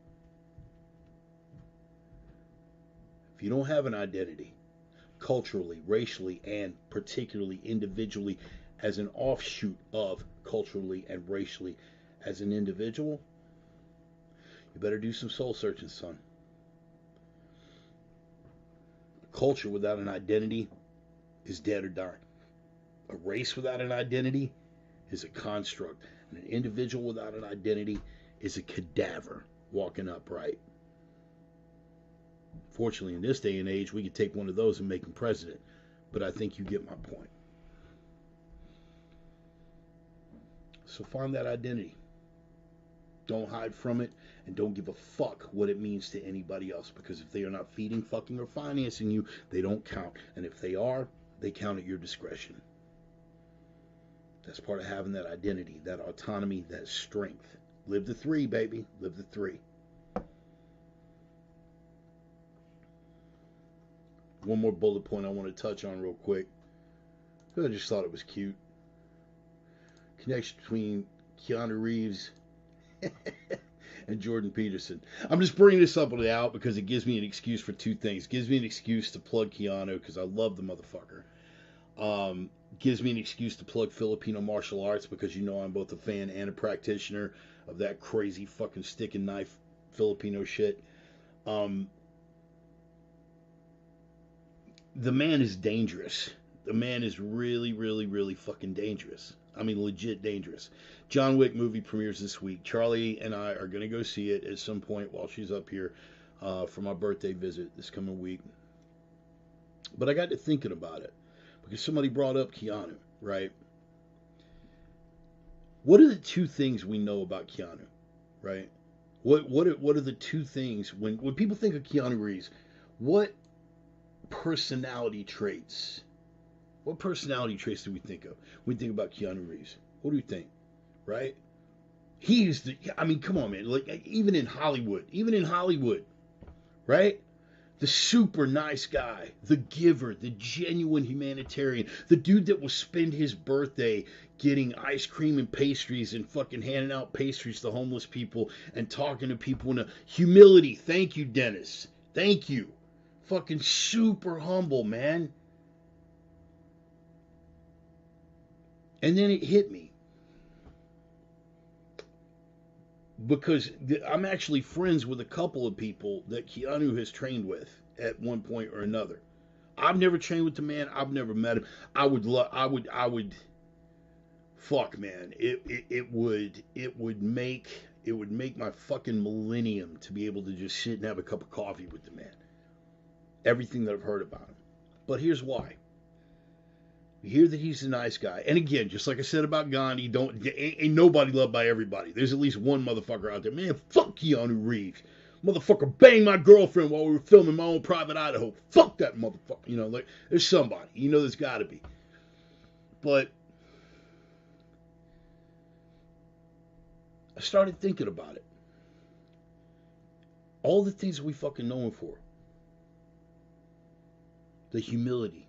A: culturally, racially, and particularly individually, as an offshoot of culturally and racially as an individual, you better do some soul searching, son. A culture without an identity is dead or dying. A race without an identity is a construct. And an individual without an identity is a cadaver walking upright. Fortunately, in this day and age, we could take one of those and make him president. But I think you get my point. So find that identity. Don't hide from it, and don't give a fuck what it means to anybody else. Because if they are not feeding, fucking, or financing you, they don't count. And if they are, they count at your discretion. That's part of having that identity, that autonomy, that strength. Live the 3, baby. Live the 3. One more bullet point I want to touch on real quick. I just thought it was cute. Connection between Keanu Reeves and Jordan Peterson. I'm just bringing this up out because it gives me an excuse for 2 things. It gives me an excuse to plug Keanu because I love the motherfucker. Gives me an excuse to plug Filipino martial arts because you know I'm both a fan and a practitioner of that crazy fucking stick and knife Filipino shit. The man is dangerous. The man is really, really, really fucking dangerous. I mean, legit dangerous. John Wick movie premieres this week. Charlie and I are going to go see it at some point while she's up here for my birthday visit this coming week. But I got to thinking about it because somebody brought up Keanu, right? What are the 2 things we know about Keanu, right? What are the 2 things when people think of Keanu Reeves? What personality traits? What personality traits do we think of when we think about Keanu Reeves? What do you think? Right? He's the, I mean, come on, man. Like, even in Hollywood, right? The super nice guy, the giver, the genuine humanitarian, the dude that will spend his birthday getting ice cream and pastries and fucking handing out pastries to homeless people and talking to people in a humility. Thank you, Dennis. Thank you. Fucking super humble, man. And then it hit me. Because I'm actually friends with a couple of people that Keanu has trained with at one point or another. I've never trained with the man. I've never met him. I would fuck, man. It would make my fucking millennium to be able to just sit and have a cup of coffee with the man. Everything that I've heard about him. But here's why. You hear that he's a nice guy. And again, just like I said about Gandhi, ain't nobody loved by everybody. There's at least one motherfucker out there. Man, fuck Keanu Reeves. Motherfucker banged my girlfriend while we were filming My Own Private Idaho. Fuck that motherfucker. You know, like, there's somebody. You know there's got to be. But I started thinking about it. All the things that we fucking know him for. The humility.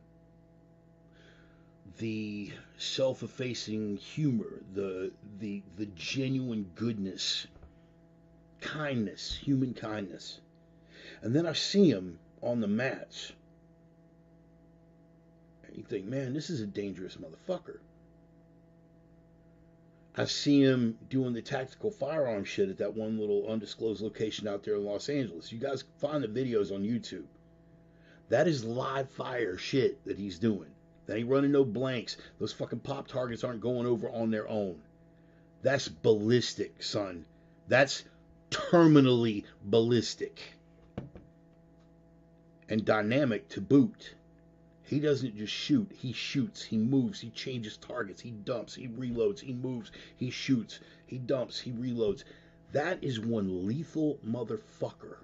A: The self-effacing humor, the genuine goodness, kindness, human kindness. And then I see him on the mats. And you think, man, this is a dangerous motherfucker. I see him doing the tactical firearm shit at that one little undisclosed location out there in Los Angeles. You guys find the videos on YouTube. That is live fire shit that he's doing. That ain't running no blanks. Those fucking pop targets aren't going over on their own. That's ballistic, son. That's terminally ballistic. And dynamic to boot. He doesn't just shoot. He shoots. He moves. He changes targets. He dumps. He reloads. He moves. He shoots. He dumps. He reloads. That is one lethal motherfucker.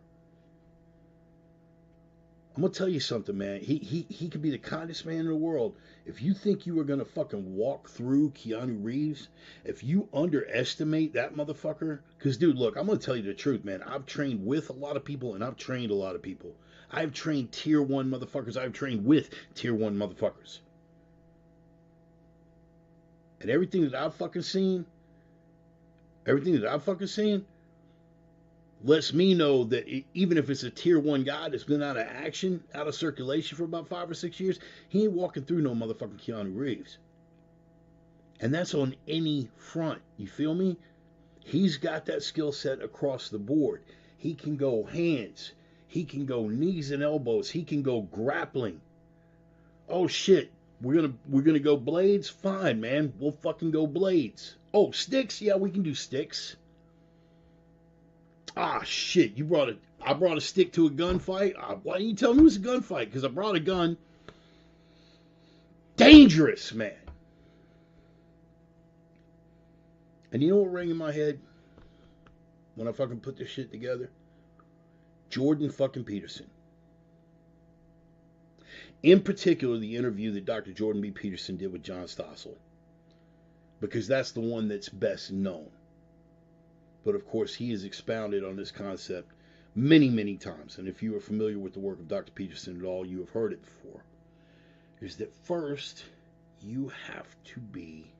A: I'm going to tell you something, man. He could be the kindest man in the world. If you think you are going to fucking walk through Keanu Reeves, if you underestimate that motherfucker, because, dude, look, I'm going to tell you the truth, man. I've trained with a lot of people, and I've trained a lot of people. I've trained tier 1 motherfuckers. I've trained with tier 1 motherfuckers. And everything that I've fucking seen, lets me know that even if it's a tier 1 guy that's been out of action, out of circulation for about 5 or 6 years, he ain't walking through no motherfucking Keanu Reeves. And that's on any front. You feel me? He's got that skill set across the board. He can go hands. He can go knees and elbows. He can go grappling. Oh shit, we're gonna go blades? Fine, man. We'll fucking go blades. Oh, sticks? Yeah, we can do sticks. Ah, shit, I brought a stick to a gunfight? Why didn't you tell me it was a gunfight? Because I brought a gun. Dangerous, man. And you know what rang in my head when I fucking put this shit together? Jordan fucking Peterson. In particular, the interview that Dr. Jordan B. Peterson did with John Stossel. Because that's the one that's best known. But of course, he has expounded on this concept many, many times. And if you are familiar with the work of Dr. Peterson at all, you have heard it before. Is that first, you have to be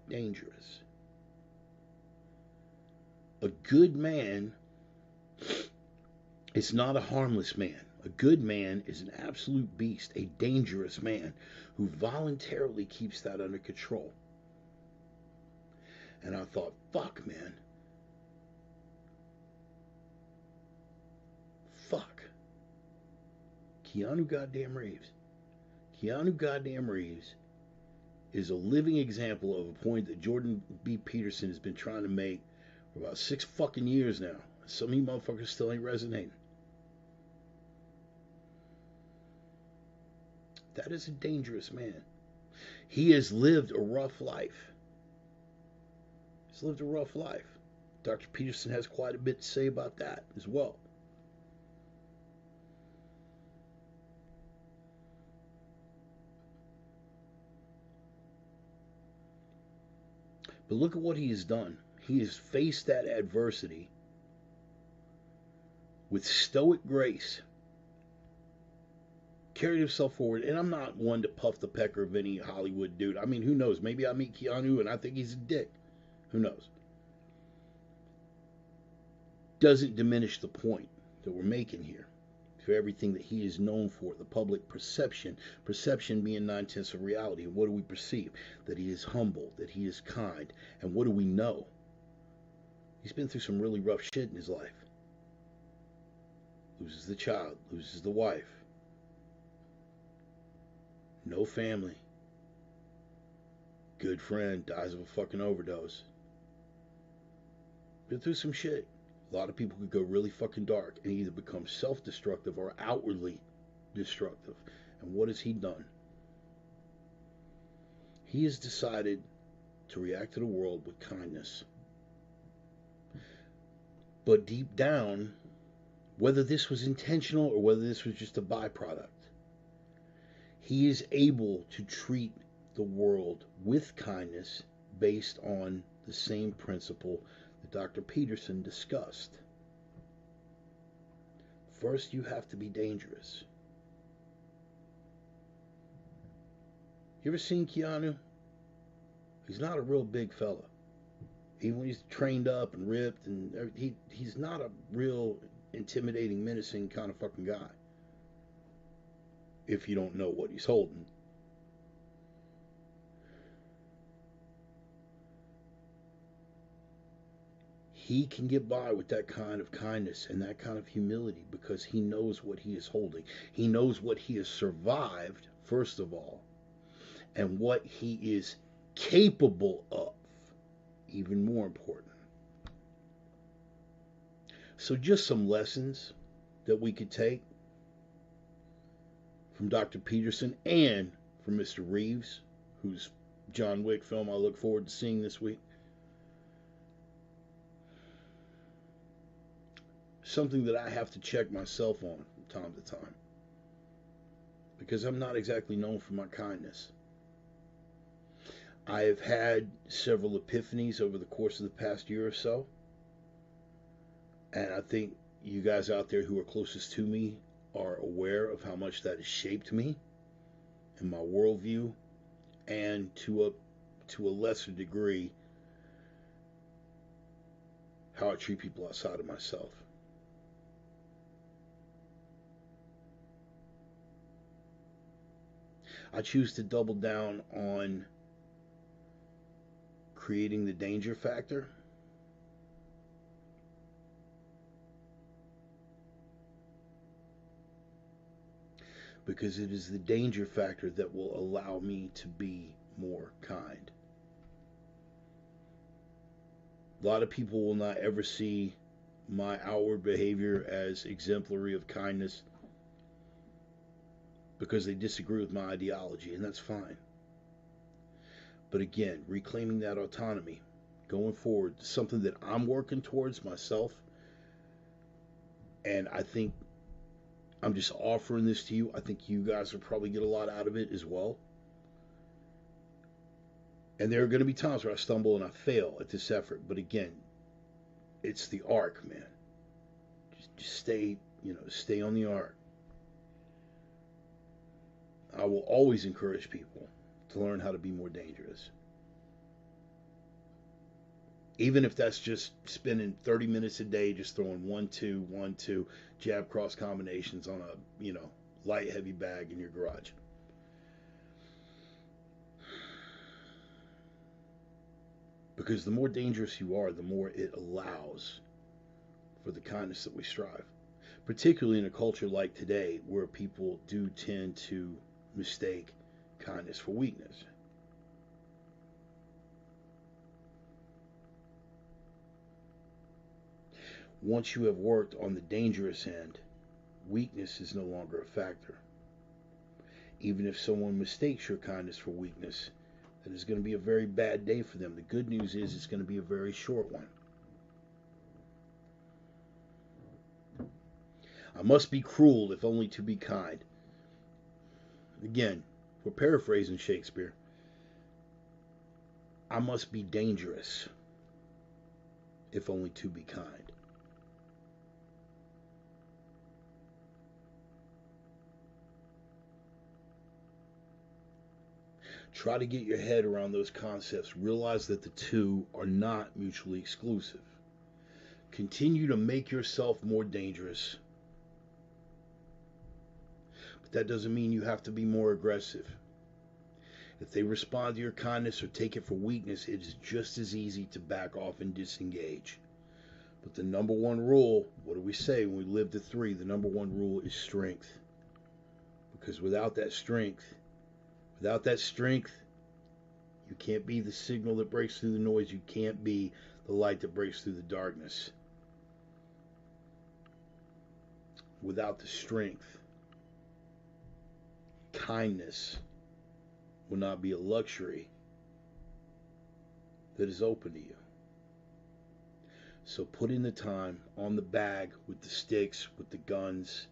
A: dangerous. A good man is not a harmless man. A good man is an absolute beast, a dangerous man who voluntarily keeps that under control. And I thought, fuck, man. Fuck. Keanu goddamn Reeves. Keanu goddamn Reeves is a living example of a point that Jordan B. Peterson has been trying to make for about 6 fucking years now. Some of you motherfuckers still ain't resonating. That is a dangerous man. He has lived a rough life. He's lived a rough life. Dr. Peterson has quite a bit to say about that as well. But look at what he has done. He has faced that adversity with stoic grace, carried himself forward. And I'm not one to puff the pecker of any Hollywood dude. I mean, who knows? Maybe I meet Keanu and I think he's a dick. Who knows? Doesn't diminish the point that we're making here. For everything that he is known for, the public perception. Perception being 9/10 of reality. And what do we perceive? That he is humble, that he is kind. And what do we know? He's been through some really rough shit in his life. Loses the child, loses the wife. No family. Good friend dies of a fucking overdose. Been through some shit. A lot of people could go really fucking dark and either become self-destructive or outwardly destructive. And what has he done? He has decided to react to the world with kindness. But deep down, whether this was intentional or whether this was just a byproduct, he is able to treat the world with kindness based on the same principle that Dr. Peterson discussed. First, you have to be dangerous. You ever seen Keanu? He's not a real big fella. Even when he's trained up and ripped, and he's not a real intimidating, menacing kind of fucking guy. If you don't know what he's holding. He can get by with that kind of kindness and that kind of humility because he knows what he is holding. He knows what he has survived, first of all, and what he is capable of, even more important. So just some lessons that we could take from Dr. Peterson and from Mr. Reeves, whose John Wick film I look forward to seeing this week. Something that I have to check myself on from time to time, because I'm not exactly known for my kindness. I have had several epiphanies over the course of the past year or so, and I think you guys out there who are closest to me are aware of how much that has shaped me and my worldview, and to a lesser degree, how I treat people outside of myself. I choose to double down on creating the danger factor. Because it is the danger factor that will allow me to be more kind. A lot of people will not ever see my outward behavior as exemplary of kindness because they disagree with my ideology, and that's fine. But again, reclaiming that autonomy, going forward, something that I'm working towards myself, and I think I'm just offering this to you. I think you guys will probably get a lot out of it as well. And there are going to be times where I stumble and I fail at this effort. But again, it's the arc, man. Just stay on the arc. I will always encourage people to learn how to be more dangerous. Even if that's just spending 30 minutes a day just throwing 1-2, 1-2 jab cross combinations on a, light heavy bag in your garage. Because the more dangerous you are, the more it allows for the kindness that we strive. Particularly in a culture like today where people do tend to mistake kindness for weakness. Once you have worked on the dangerous end, weakness is no longer a factor. Even if someone mistakes your kindness for weakness, that is going to be a very bad day for them. The good news is it's going to be a very short one. I must be cruel if only to be kind. Again, we're paraphrasing Shakespeare. I must be dangerous if only to be kind. Try to get your head around those concepts. Realize that the two are not mutually exclusive. Continue to make yourself more dangerous. But that doesn't mean you have to be more aggressive. If they respond to your kindness or take it for weakness, it is just as easy to back off and disengage. But the number one rule, what do we say when we live to 3? The number one rule is strength. Because without that strength, you can't be the signal that breaks through the noise. You can't be the light that breaks through the darkness. Without the strength, kindness will not be a luxury that is open to you. So put in the time on the bag with the sticks, with the guns,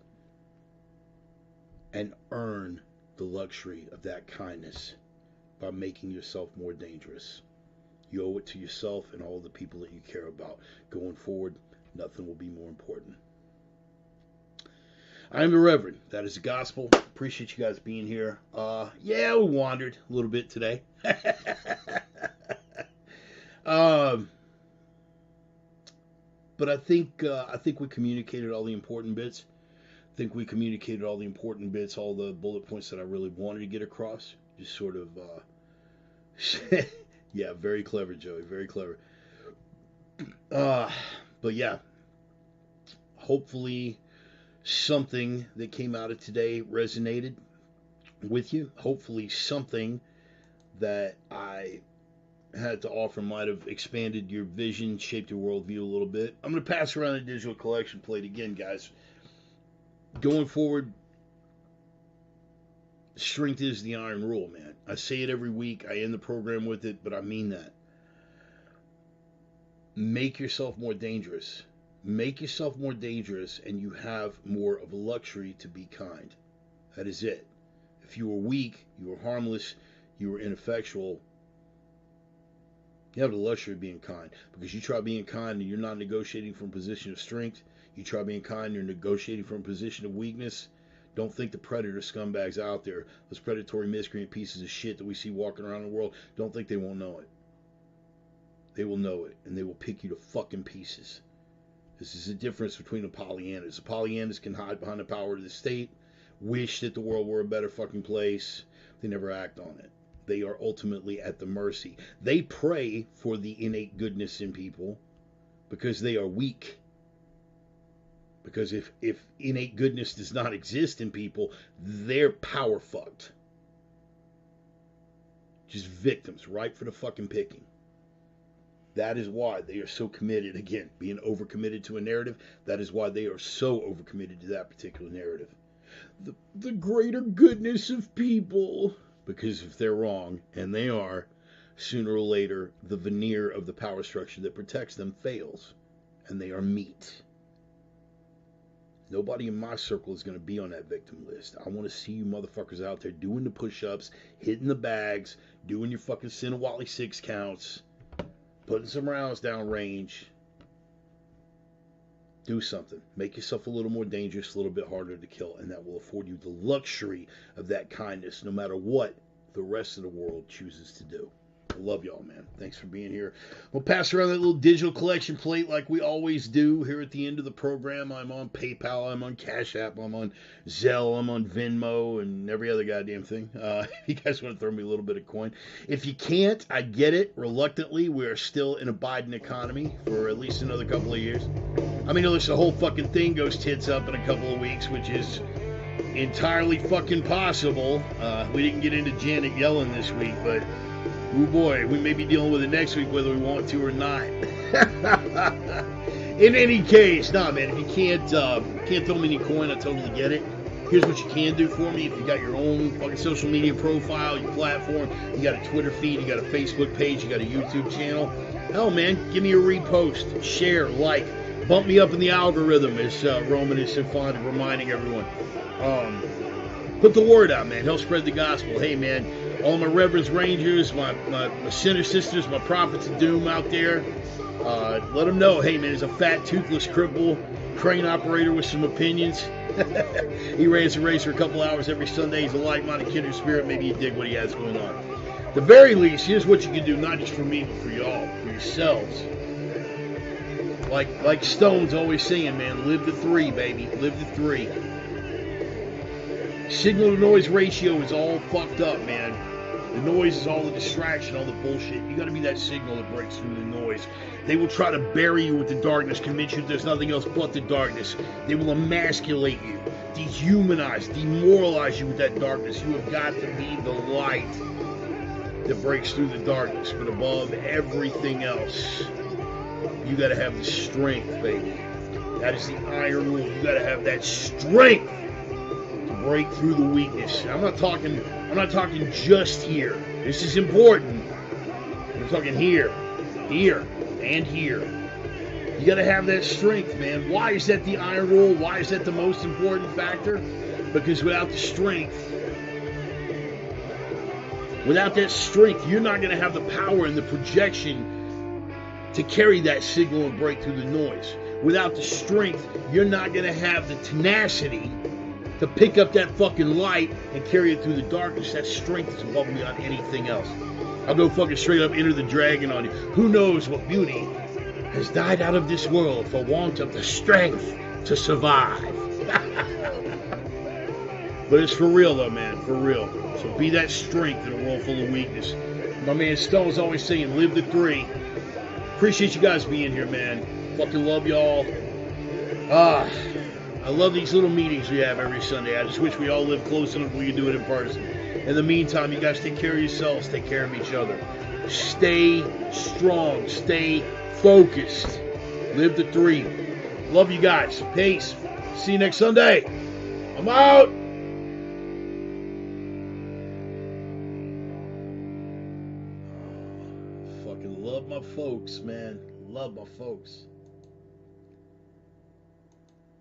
A: and earn the luxury of that kindness by making yourself more dangerous. You owe it to yourself and all the people that you care about. Going forward, nothing will be more important. I am the Reverend. That is the gospel. Appreciate you guys being here. Yeah, we wandered a little bit today. But But I think we communicated all the important bits. I think we communicated all the important bits, all the bullet points that I really wanted to get across. Just sort of, yeah, very clever, Joey, very clever. But yeah, hopefully something that came out of today resonated with you. Hopefully something that I had to offer might have expanded your vision, shaped your worldview a little bit. I'm going to pass around the digital collection plate again, guys. Going forward, strength is the iron rule, man. I say it every week. I end the program with it, but I mean that. Make yourself more dangerous. Make yourself more dangerous, and you have more of a luxury to be kind. That is it. If you were weak, you were harmless, you were ineffectual, you have the luxury of being kind. Because you try being kind and you're not negotiating from a position of strength. You try being kind and you're negotiating from a position of weakness. Don't think the predator scumbags out there, those predatory miscreant pieces of shit that we see walking around the world, don't think they won't know it. They will know it, and they will pick you to fucking pieces. This is the difference between the Pollyannas. The Pollyannas can hide behind the power of the state, wish that the world were a better fucking place. They never act on it. They are ultimately at the mercy. They pray for the innate goodness in people because they are weak. Because if innate goodness does not exist in people, they're power fucked. Just victims, right for the fucking picking. That is why they are so committed, again, being overcommitted to a narrative, that is why they are so overcommitted to that particular narrative. The greater goodness of people. Because if they're wrong, and they are, sooner or later, the veneer of the power structure that protects them fails. And they are meat. Nobody in my circle is going to be on that victim list. I want to see you motherfuckers out there doing the push-ups, hitting the bags, doing your fucking Sinawali 6 counts, putting some rounds down range. Do something. Make yourself a little more dangerous, a little bit harder to kill, and that will afford you the luxury of that kindness, no matter what the rest of the world chooses to do. I love y'all, man. Thanks for being here. We'll pass around that little digital collection plate like we always do here at the end of the program. I'm on PayPal, I'm on Cash App, I'm on Zelle, I'm on Venmo, and every other goddamn thing. If you guys want to throw me a little bit of coin. If you can't, I get it. Reluctantly, we are still in a Biden economy for at least another couple of years. I mean, listen, the whole fucking thing goes tits up in a couple of weeks, which is entirely fucking possible. We didn't get into Janet Yellen this week, but oh boy, we may be dealing with it next week whether we want to or not. In any case, nah, man, if you can't throw me any coin, I totally get it. Here's what you can do for me. If you got your own fucking social media profile, your platform, you got a Twitter feed, you got a Facebook page, you got a YouTube channel, hell, man, give me a repost, share, like, bump me up in the algorithm, as Roman is so fond of reminding everyone. Put the word out, man. Help spread the gospel. Hey, man, all my Reverends Rangers, my sinner sisters, my prophets of doom out there, let them know, hey, man, there's a fat, toothless cripple, crane operator with some opinions. He runs a race for a couple hours every Sunday. He's a like-minded kindred spirit. Maybe you dig what he has going on. At the very least, here's what you can do, not just for me, but for y'all, for yourselves. Like Stone's always saying, man, live the 3, baby. Live the 3. Signal-to-noise ratio is all fucked up, man. The noise is all the distraction, all the bullshit. You got to be that signal that breaks through the noise. They will try to bury you with the darkness, convince you there's nothing else but the darkness. They will emasculate you, dehumanize, demoralize you with that darkness. You have got to be the light that breaks through the darkness. But above everything else, you got to have the strength, baby. That is the iron rule. You got to have that strength to break through the weakness. I'm not talking just here. This is important. I'm talking here, and here. You got to have that strength, man. Why is that the iron rule? Why is that the most important factor? Because without the strength, you're not going to have the power and the projection to carry that signal and break through the noise. Without the strength, you're not going to have the tenacity to pick up that fucking light and carry it through the darkness. That strength is above and beyond anything else. I'll go fucking straight up Enter the Dragon on you. Who knows what beauty has died out of this world for want of the strength to survive. But it's for real though, man, for real. So be that strength in a world full of weakness. My man Stone's always saying, live the 3. Appreciate you guys being here, man. Fucking love y'all. I love these little meetings we have every Sunday. I just wish we all lived close enough we could do it in person. In the meantime, you guys take care of yourselves, take care of each other. Stay strong, stay focused. Live the 3. Love you guys. Peace. See you next Sunday. I'm out. Fucking love my folks, man. Love my folks.